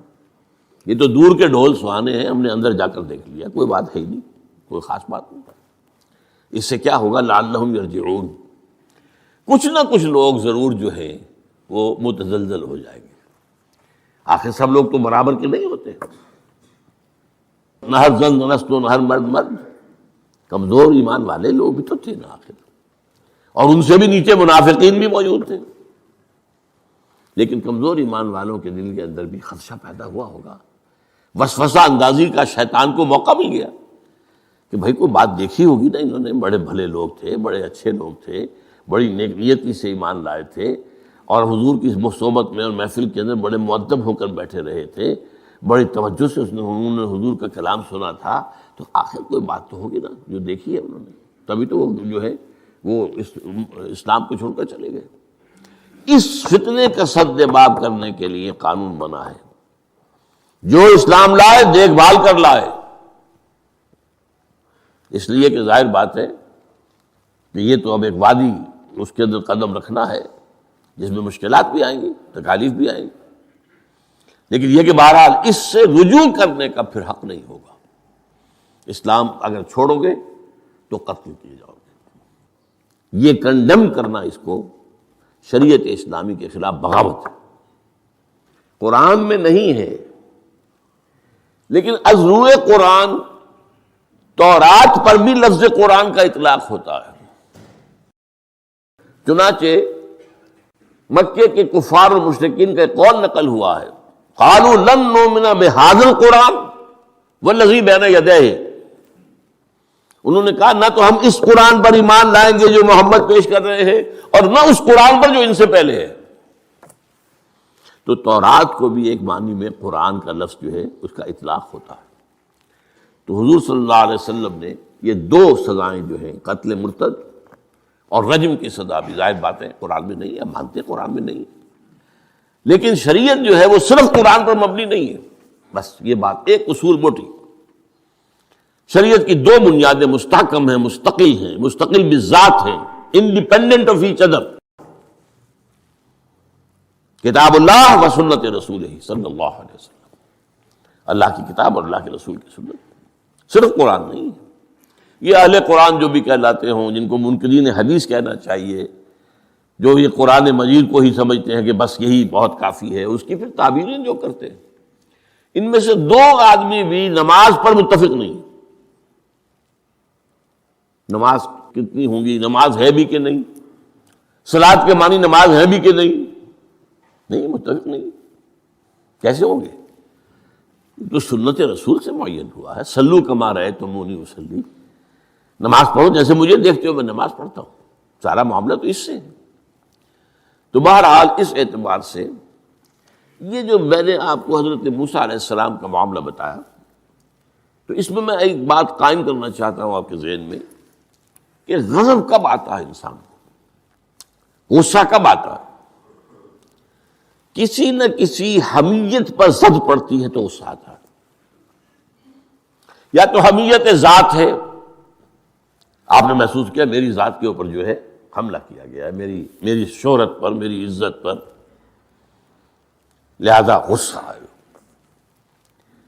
یہ تو دور کے ڈھول سہانے ہیں، ہم نے اندر جا کر دیکھ لیا، کوئی بات ہے ہی نہیں، کوئی خاص بات نہیں۔ اس سے کیا ہوگا؟ لعلہم یرجعون، کچھ نہ کچھ لوگ ضرور جو ہیں وہ متزلزل ہو جائیں گے۔ آخر سب لوگ تو برابر کے نہیں ہوتے، نہ ہر زن نست و نہ ہر مرد مرد، کمزور ایمان والے لوگ بھی تو تھے نا آخر، اور ان سے بھی نیچے منافقین بھی موجود تھے، لیکن کمزور ایمان والوں کے دل کے اندر بھی خدشہ پیدا ہوا ہوگا، وسوسہ اندازی کا شیطان کو موقع مل گیا کہ بھائی کوئی بات دیکھی ہوگی نا، انہوں نے بڑے بھلے لوگ تھے، بڑے اچھے لوگ تھے، بڑی نیک نیتی سے ایمان لائے تھے، اور حضور کی صحبت میں اور محفل کے اندر بڑے مؤدب ہو کر بیٹھے رہے تھے، بڑی توجہ سے انہوں نے حضور کا کلام سنا تھا، تو آخر کوئی بات تو ہوگی نا جو دیکھی ہے انہوں نے، تبھی تو وہ جو ہے وہ اسلام کو چھوڑ کر چلے گئے۔ اس فتنے کا سد باب کرنے کے لیے قانون بنا ہے، جو اسلام لائے دیکھ بھال کر لائے، اس لیے کہ ظاہر بات ہے کہ یہ تو اب ایک وادی، اس کے اندر قدم رکھنا ہے جس میں مشکلات بھی آئیں گی، تکالیف بھی آئیں گی، لیکن یہ کہ بہرحال اس سے رجوع کرنے کا پھر حق نہیں ہوگا۔ اسلام اگر چھوڑو گے تو قتل کیے جاؤ گے، یہ کنڈم کرنا اس کو شریعت اسلامی کے خلاف بغاوت ہے، قرآن میں نہیں ہے، لیکن از روئے قرآن تورات پر بھی لفظ قرآن کا اطلاق ہوتا ہے۔ چنانچہ مکے کے کفار اور مشرکین کا ایک قول نقل ہوا ہے، قالوا لن نؤمن بهذا القرآن والذی بین یدیہ، انہوں نے کہا نہ تو ہم اس قرآن پر ایمان لائیں گے جو محمد پیش کر رہے ہیں، اور نہ اس قرآن پر جو ان سے پہلے ہے۔ تو تورات کو بھی ایک معنی میں قرآن کا لفظ جو ہے اس کا اطلاق ہوتا ہے۔ تو حضور صلی اللہ علیہ وسلم نے یہ دو سزائیں جو ہیں، قتل مرتد اور رجم کی سزا بھی، ظاہر بات ہے قرآن میں نہیں ہے، ہم مانتے ہیں قرآن میں نہیں ہے، لیکن شریعت جو ہے وہ صرف قرآن پر مبنی نہیں ہے، بس یہ بات ایک اصول موٹی، شریعت کی دو بنیادیں مستحکم ہیں، مستقل ہیں، مستقل بالذات ہیں، انڈیپینڈنٹ آف ایچ ادر، کتاب اللہ و سنت رسول صلی اللہ علیہ وسلم، اللہ کی کتاب اور اللہ کے رسول کی سنت، صرف قرآن نہیں ہے۔ یہ اہل قرآن جو بھی کہلاتے ہوں، جن کو منکرین حدیث کہنا چاہیے، جو یہ قرآن مجید کو ہی سمجھتے ہیں کہ بس یہی بہت کافی ہے، اس کی پھر تعبیریں جو کرتے ہیں، ان میں سے دو آدمی بھی نماز پر متفق نہیں، نماز کتنی ہوں گی، نماز ہے بھی کہ نہیں، صلاۃ کے معنی نماز ہے بھی کہ نہیں متفق نہیں، کیسے ہوں گے؟ تو سنت رسول سے معین ہوا ہے، صلو کما رأیتمونی اصلی، نماز پڑھو جیسے مجھے دیکھتے ہو میں نماز پڑھتا ہوں، سارا معاملہ تو اس سے ہے۔ تو بہرحال اس اعتبار سے یہ جو میں نے آپ کو حضرت موسیٰ علیہ السلام کا معاملہ بتایا، تو اس میں میں ایک بات قائم کرنا چاہتا ہوں آپ کے ذہن میں، کہ غضب کب آتا ہے انسان کو، غصہ کب آتا ہے؟ کسی نہ کسی حمیت پر زد پڑتی ہے تو غصہ آتا ہے، یا تو حمیت ذات ہے، آپ نے محسوس کیا میری ذات کے اوپر جو ہے حملہ کیا گیا ہے، میری شہرت پر، میری عزت پر، لہذا غصہ آئے،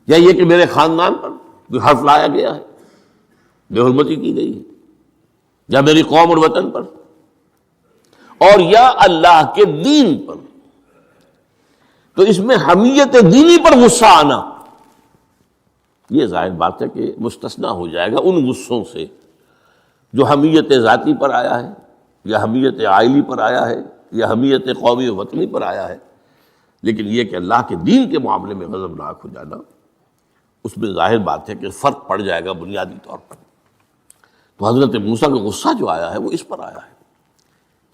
یا یہ کہ میرے خاندان پر کوئی حرف لایا گیا ہے، بے حرمتی کی گئی ہے، یا میری قوم اور وطن پر، اور یا اللہ کے دین پر، تو اس میں حمیت دینی پر غصہ آنا یہ ظاہر بات ہے کہ مستثنیٰ ہو جائے گا ان غصوں سے جو حمیت ذاتی پر آیا ہے، یا حمیت عائلی پر آیا ہے، یا حمیت قومی و وطنی پر آیا ہے، لیکن یہ کہ اللہ کے دین کے معاملے میں غضبناک ہو جانا، اس میں ظاہر بات ہے کہ فرق پڑ جائے گا بنیادی طور پر۔ تو حضرت موسیٰ کا غصہ جو آیا ہے وہ اس پر آیا ہے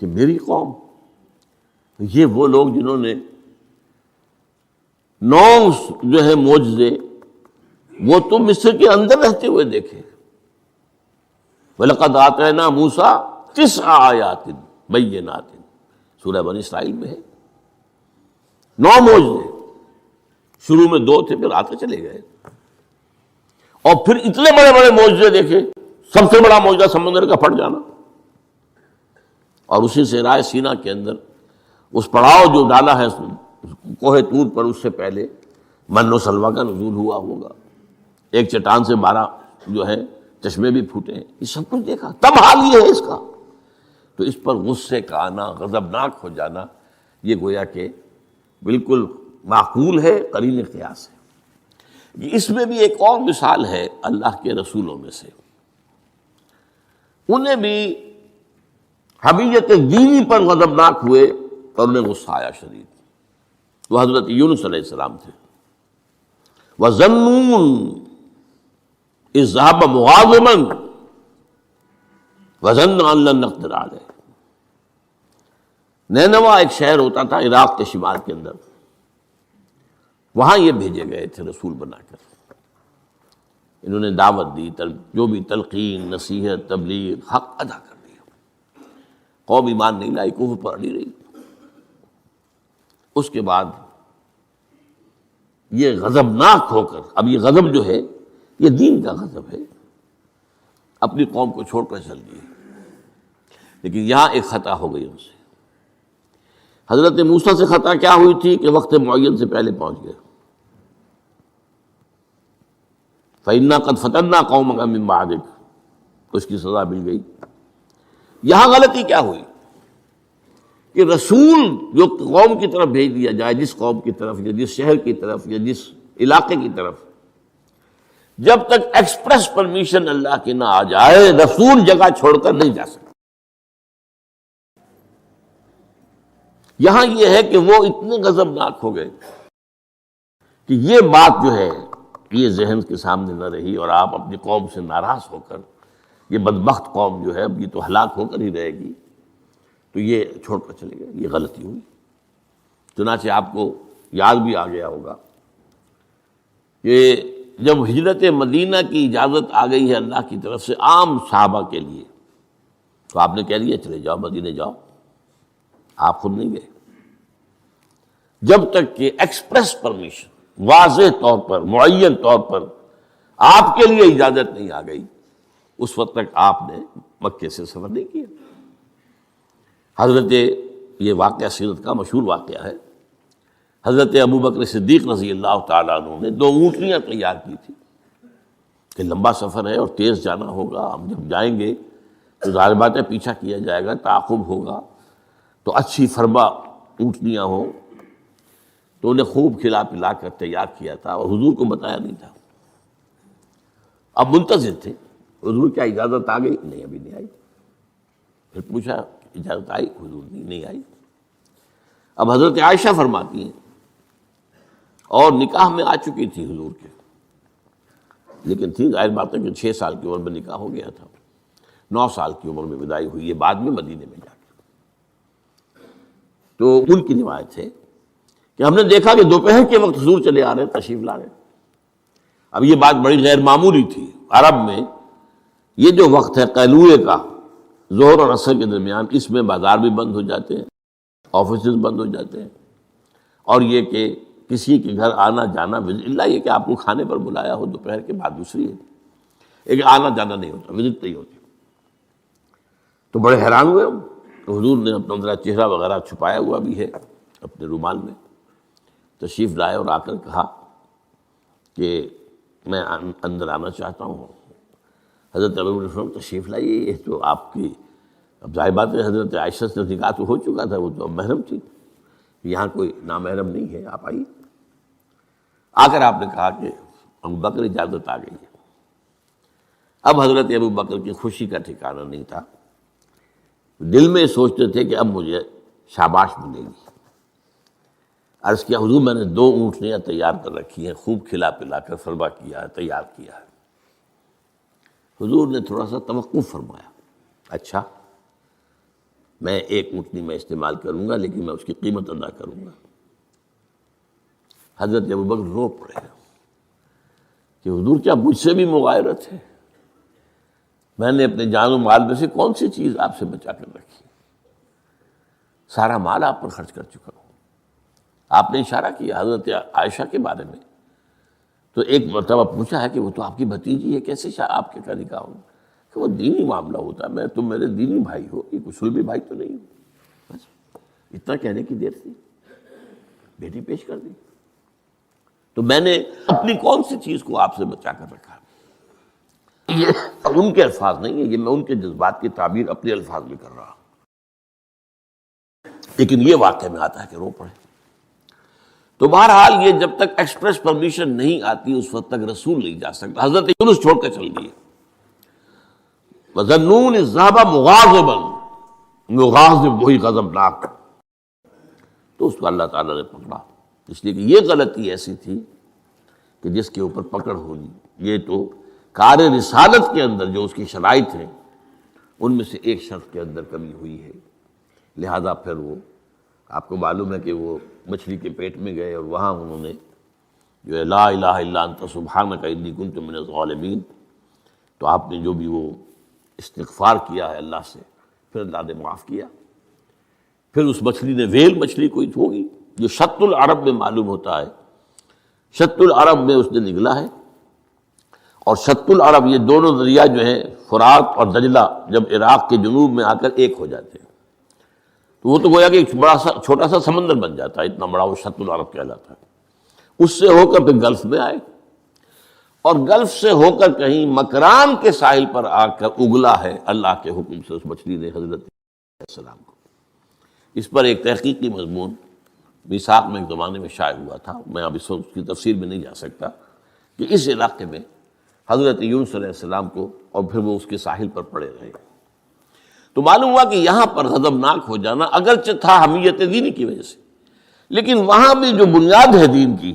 کہ میری قوم، یہ وہ لوگ جنہوں نے 9 جو ہے معجزے وہ تم مصر کے اندر رہتے ہوئے دیکھے. وَلَقَدْ آتَيْنَا مُوسَىٰ 9 آیات بینات، سورہ بنی اسرائیل میں ہے. 9 معجزے، شروع میں 2 تھے، پھر آتے چلے گئے. اور پھر اتنے بڑے بڑے معجزے دیکھے. سب سے بڑا معجزہ سمندر کا پھٹ جانا، اور اسی سے رائے سینا کے اندر اس پڑاؤ جو ڈالا ہے کوہ طور پر، اس سے پہلے من و سلویٰ کا نزول ہوا ہوگا. ایک چٹان سے 12 جو ہے چشمے بھی پھوٹے ہیں. یہ سب کچھ دیکھا. تب حال یہ ہے اس کا. تو اس پر غصے کا آنا، غضبناک ہو جانا، یہ گویا کہ بالکل معقول ہے، قرین قیاس ہے. اس میں بھی ایک اور مثال ہے اللہ کے رسولوں میں سے. انہیں بھی حمیت دینی پر غضبناک ہوئے اور انہیں غصہ آیا شدید. وہ حضرت یونس علیہ السلام تھے. وَظَنُّونَ إِذْ ذَهَبَ مُغَاضِبًا وَظَنَّ أَن لَّن نَّقْدِرَ عَلَيْهِ. نینوا ایک شہر ہوتا تھا عراق کے شمال کے اندر. وہاں یہ بھیجے گئے تھے رسول بنا کر. انہوں نے دعوت دی، جو بھی تلقین، نصیحت، تبلیغ، حق ادا کر دیا. قوم ایمان نہیں لائی، کفر پر اڑی رہی. اس کے بعد یہ غضبناک ہو کر، اب یہ غضب جو ہے یہ دین کا غضب ہے، اپنی قوم کو چھوڑ کر چل دیے. لیکن یہاں ایک خطا ہو گئی ان سے. حضرت موسیٰ سے خطا کیا ہوئی تھی کہ وقت معین سے پہلے پہنچ گئے. فَإِنَّا قَدْ فَتَنَّا قَوْمَكَ مِن بَعْدِكَ، اس کی سزا مل گئی. یہاں غلطی کیا ہوئی کہ رسول جو قوم کی طرف بھیج دیا جائے، جس قوم کی طرف یا جس شہر کی طرف یا جس علاقے کی طرف، جب تک ایکسپریس پرمیشن اللہ کی نہ آ جائے، رسول جگہ چھوڑ کر نہیں جا سکتا. یہاں یہ ہے کہ وہ اتنے غضبناک ہو گئے کہ یہ بات جو ہے یہ ذہن کے سامنے نہ رہی، اور آپ اپنی قوم سے ناراض ہو کر، یہ بدبخت قوم جو ہے اب یہ تو ہلاک ہو کر ہی رہے گی، تو یہ چھوڑ کر چلے گئے. یہ غلطی ہوئی. چنانچہ آپ کو یاد بھی آ گیا ہوگا کہ جب ہجرت مدینہ کی اجازت آ گئی ہے اللہ کی طرف سے عام صحابہ کے لیے، تو آپ نے کہہ دیا چلے جاؤ مدینہ جاؤ. آپ خود نہیں گئے جب تک کہ ایکسپریس پرمیشن، واضح طور پر، معین طور پر آپ کے لیے اجازت نہیں آ گئی. اس وقت تک آپ نے مکے سے سفر نہیں کیا. حضرت، یہ واقعہ سیرت کا مشہور واقعہ ہے، حضرت ابو بکر صدیق رضی اللہ تعالیٰ عنہ نے 2 اونٹنیاں تیار کی تھی کہ لمبا سفر ہے اور تیز جانا ہوگا. ہم جب جائیں گے تو ظاہر بات ہے پیچھا کیا جائے گا، تعاقب ہوگا، تو اچھی فربا اونٹنیاں ہوں. تو انہیں خوب کھلا پلا کر تیار کیا تھا اور حضور کو بتایا نہیں تھا. اب منتظر تھے حضور کیا اجازت آ گئی؟ نہیں، ابھی نہیں آئی. پھر پوچھا اجازت آئی؟ حضور نہیں آئی. اب حضرت عائشہ فرماتی ہیں، اور نکاح میں آ چکی تھی حضور کے، لیکن تھی ظاہر بات ہے کہ 6 سال کی عمر میں نکاح ہو گیا تھا. 9 سال کی عمر میں وداعی ہوئی ہے بعد میں مدینے میں جا کے. تو ان کی روایت ہے کہ ہم نے دیکھا کہ دوپہر کے وقت حضور چلے آ رہے، تشریف لا رہے. اب یہ بات بڑی غیر معمولی تھی. عرب میں یہ جو وقت ہے قیلولے کا، ظہر اور عصر کے درمیان، اس میں بازار بھی بند ہو جاتے ہیں، آفیسز بند ہو جاتے ہیں، اور یہ کہ کسی کے گھر آنا جانا، اللہ یہ کہ آپ کو کھانے پر بلایا ہو دوپہر کے بعد دوسری ہے، ایک آنا جانا نہیں ہوتا، وزٹ نہیں ہوتی. تو بڑے حیران ہوئے ہم. تو حضور نے اپنا ذرا چہرہ وغیرہ چھپایا ہوا بھی ہے اپنے رومال میں، تشریف لائے اور آ کر کہا کہ میں اندر آنا چاہتا ہوں. حضرت ابو بکر تشریف لائیے. یہ تو آپ کی، اب ظاہر بات ہے حضرت عائشہ سے نکاح تو ہو چکا تھا، وہ تو اب محرم تھی، یہاں کوئی نامحرم نہیں ہے، آپ آئیے. آ کر آپ نے کہا کہ ابو بکر اجازت آ گئی ہے. اب حضرت ابو بکر کی خوشی کا ٹھکانہ نہیں تھا. دل میں سوچتے تھے کہ اب مجھے شاباش ملے گی. عرض کیا حضور میں نے 2 اونٹنیاں تیار کر رکھی ہیں، خوب کھلا پلا کر فربا کیا ہے، تیار کیا ہے. حضور نے تھوڑا سا توقف فرمایا. اچھا، میں 1 اونٹنی میں استعمال کروں گا، لیکن میں اس کی قیمت ادا کروں گا. حضرت ابوبکر رو پڑے. کہ حضور کیا مجھ سے بھی مغایرت ہے؟ میں نے اپنے جان و مال میں سے کون سی چیز آپ سے بچا کر رکھی؟ سارا مال آپ پر خرچ کر چکا ہوں۔ آپ نے اشارہ کیا حضرت عائشہ کے بارے میں، تو ایک مرتبہ پوچھا ہے کہ وہ تو آپ کی بھتیجی ہے، کیسے آپ کے کا نکاح ہوگا؟ کہ وہ دینی معاملہ ہوتا ہے، تم میرے دینی بھائی ہو، یہ کوئی سلبی بھائی تو نہیں ہو۔ بس اتنا کہنے کی دیر تھی، بیٹی پیش کر دی۔ تو میں نے اپنی کون سی چیز کو آپ سے بچا کر رکھا؟ یہ ان کے الفاظ نہیں ہے، یہ میں ان کے جذبات کی تعبیر اپنے الفاظ میں کر رہا ہوں، لیکن یہ واقعہ میں آتا ہے کہ رو پڑے۔ تو بہرحال یہ جب تک ایکسپریس پرمیشن نہیں آتی اس وقت تک رسول نہیں جا سکتا۔ حضرت یونس چھوڑ کر چل دیے، وَظَنُّونِ الذَّهَبَ مُغَاضِبًا، مغاضب وہی غضبناک، تو اس کو اللہ تعالیٰ نے پکڑا، اس لیے کہ یہ غلطی ایسی تھی کہ جس کے اوپر پکڑ ہوگی۔ یہ تو کار رسالت کے اندر جو اس کی شرائط ہیں ان میں سے ایک شرط کے اندر کمی ہوئی ہے، لہذا پھر وہ آپ کو معلوم ہے کہ وہ مچھلی کے پیٹ میں گئے اور وہاں انہوں نے جو ہے لا الہ الا انت سبحانک انی کنت من الظالمین، تو آپ نے جو بھی وہ استغفار کیا ہے اللہ سے، پھر اللہ نے معاف کیا۔ پھر اس مچھلی نے، ویل مچھلی کوئی ہوگی جو شط العرب میں معلوم ہوتا ہے، شط العرب میں اس نے نگلا ہے، اور شط العرب یہ دونوں دریا جو ہیں فرات اور دجلہ جب عراق کے جنوب میں آ کر ایک ہو جاتے ہیں تو وہ تو گویا کہ ایک بڑا سا چھوٹا سا سمندر بن جاتا ہے، اتنا بڑا وہ شط العرب کہلاتا ہے۔ اس سے ہو کر پھر گلف میں آئے، اور گلف سے ہو کر کہیں مکران کے ساحل پر آ کر اگلا ہے اللہ کے حکم سے اس مچھلی نے حضرت علیہ السلام کو۔ اس پر ایک تحقیقی مضمون میثاق میں ایک زمانے میں شائع ہوا تھا، میں اب اس وقت کی تفصیل میں نہیں جا سکتا، کہ اس علاقے میں حضرت یونس علیہ السلام کو اور پھر وہ اس کے ساحل پر پڑے رہے۔ تو معلوم ہوا کہ یہاں پر غضبناک ہو جانا اگرچہ تھا حمیت دینی کی وجہ سے، لیکن وہاں بھی جو بنیاد ہے دین کی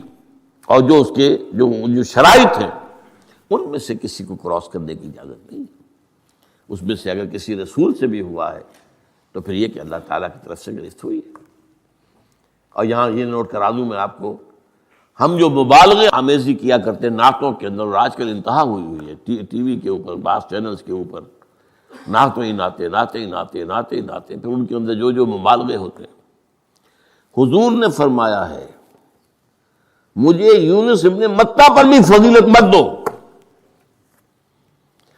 اور جو اس کے جو شرائط ہیں ان میں سے کسی کو کراس کرنے کی اجازت نہیں۔ اس میں سے اگر کسی رسول سے بھی ہوا ہے تو پھر یہ کہ اللہ تعالیٰ کی طرف سے گرفت ہوئی ہے۔ اور یہاں یہ نوٹ کرا دوں میں آپ کو، ہم جو مبالغے آمیزی کیا کرتے نعتوں کے اندر، اور آج کل انتہا ہوئی ہے ٹی وی کے اوپر، بعض چینلز کے اوپر نعتوں ہی نعتیں، نعتیں ہی نعتیں، نعتیں ہی نعتیں، پھر ان کے اندر جو مبالغے ہوتے ہیں۔ حضور نے فرمایا ہے مجھے یونس ابن متہ پر بھی فضیلت مت دو۔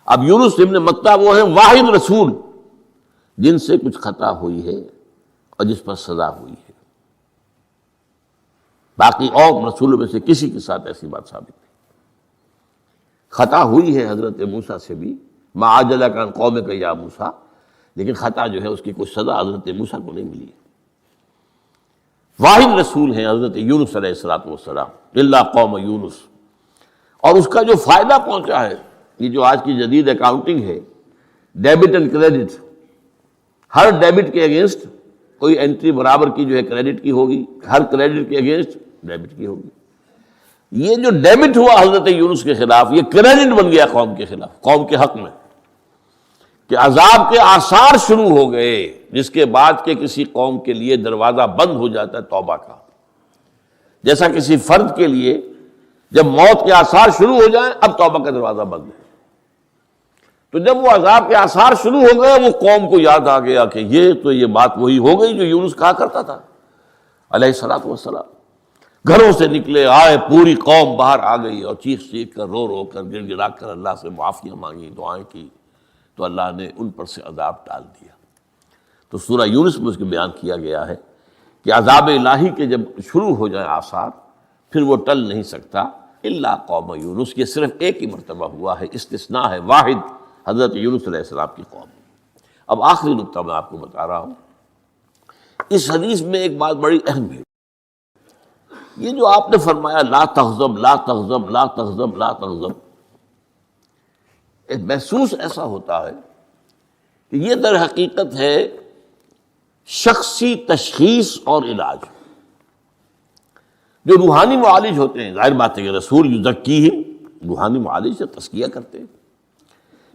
اب یونس ابن متہ وہ ہیں واحد رسول جن سے کچھ خطا ہوئی ہے اور جس پر سزا ہوئی ہے، باقی اور رسولوں میں سے کسی کے ساتھ ایسی بات ثابت نہیں۔ خطا ہوئی ہے حضرت موسیٰ سے بھی، ما عجلک عن قومک یا موسیٰ، لیکن خطا جو ہے اس کی کوئی سزا حضرت موسیٰ کو نہیں ملی ہے۔ واحد رسول ہیں حضرت یونس علیہ السلام، الا قوم یونس، اور اس کا جو فائدہ پہنچا ہے، یہ جو آج کی جدید اکاؤنٹنگ ہے، debit and credit, Hare debit کے اگینسٹ کوئی انٹری برابر کی جو ہے کریڈٹ کی ہوگی، ہر کریڈٹ کے اگینسٹ ڈیبٹ کی ہوگی۔ یہ جو ڈیبٹ ہوا حضرت یونس کے خلاف، یہ کریڈٹ بن گیا قوم کے خلاف، قوم کے حق میں، کہ عذاب کے آثار شروع ہو گئے، جس کے بعد کے کسی قوم کے لیے دروازہ بند ہو جاتا ہے توبہ کا، جیسا کسی فرد کے لیے جب موت کے آثار شروع ہو جائیں اب توبہ کا دروازہ بند ہے۔ تو جب وہ عذاب کے آثار شروع ہو گئے، وہ قوم کو یاد آ گیا کہ یہ بات وہی ہو گئی جو یونس کہا کرتا تھا علیہ الصلوۃ والسلام۔ گھروں سے نکلے آئے، پوری قوم باہر آ گئی اور چیخ چیخ کر، رو رو کر، گر گرا کر اللہ سے معافیاں مانگی، دعائیں کی، تو اللہ نے ان پر سے عذاب ٹال دیا۔ تو سورہ یونس میں اس کو بیان کیا گیا ہے کہ عذاب الہی کے جب شروع ہو جائیں آثار، پھر وہ ٹل نہیں سکتا الا قوم یونس۔ یہ صرف ایک ہی مرتبہ ہوا ہے، استثناء ہے واحد، حضرت یونس علیہ السلام کی قوم۔ اب آخری نقطہ میں آپ کو بتا رہا ہوں، اس حدیث میں ایک بات بڑی اہم ہے، یہ جو آپ نے فرمایا لا تغضب لا تغضب لا تغضب لا تغضب، ایک محسوس ایسا ہوتا ہے کہ یہ در حقیقت ہے شخصی تشخیص اور علاج۔ جو روحانی معالج ہوتے ہیں، ظاہر بات ہے کہ رسول یزکیہم، روحانی معالج سے تزکیہ کرتے ہیں۔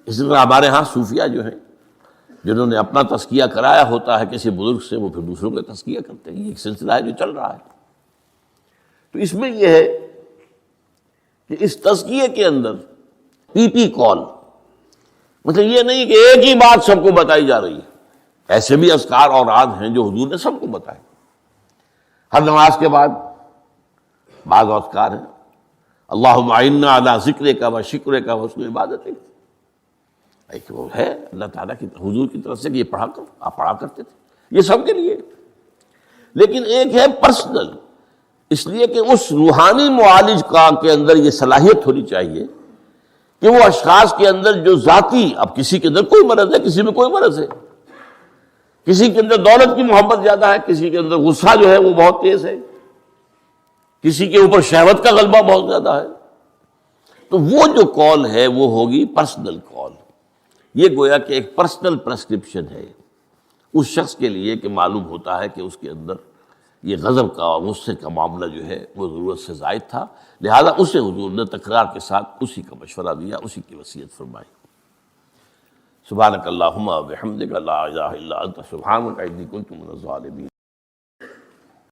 اسی طرح ہمارے ہاں صوفیہ جو ہیں، جنہوں نے اپنا تزکیہ کرایا ہوتا ہے کسی بزرگ سے، وہ پھر دوسروں کا تزکیہ کرتے ہیں۔ یہ ایک سلسلہ ہے جو چل رہا ہے۔ تو اس میں یہ ہے کہ اس تزکیے کے اندر پی پی کال، مطلب یہ نہیں کہ ایک ہی بات سب کو بتائی جا رہی ہے. ایسے بھی اذکار اور اوراد ہیں جو حضور نے سب کو بتائے. ہر نماز کے بعد بعض اذکار ہیں، اللہم اعنا علی ذکرک و شکرک و حسن عبادتک، ایک وہ ہے اللہ تعالیٰ کی حضور کی طرف سے کہ یہ پڑھا کرو، آپ پڑھا کرتے تھے، یہ سب کے لیے. لیکن ایک ہے پرسنل، اس لیے کہ اس روحانی معالج کا کے اندر یہ صلاحیت ہونی چاہیے کہ وہ اشخاص کے اندر جو ذاتی، اب کسی کے اندر کوئی مرض ہے، کسی میں کوئی مرض ہے، کسی کے اندر دولت کی محبت زیادہ ہے، کسی کے اندر غصہ جو ہے وہ بہت تیز ہے، کسی کے اوپر شہوت کا غلبہ بہت زیادہ ہے. تو وہ جو کال ہے وہ ہوگی پرسنل کال. یہ گویا کہ ایک پرسنل پرسکرپشن ہے اس شخص کے لیے کہ معلوم ہوتا ہے کہ اس کے اندر یہ غضب کا اور غصے کا معاملہ جو ہے وہ ضرورت سے زائد تھا، لہذا اسے حضور نے تکرار کے ساتھ اسی کا مشورہ دیا، اسی کی وصیت فرمائی. سبحانک اللہم و بحمدک لا الہ الا انت سبحانک انی کنت من الظالمین.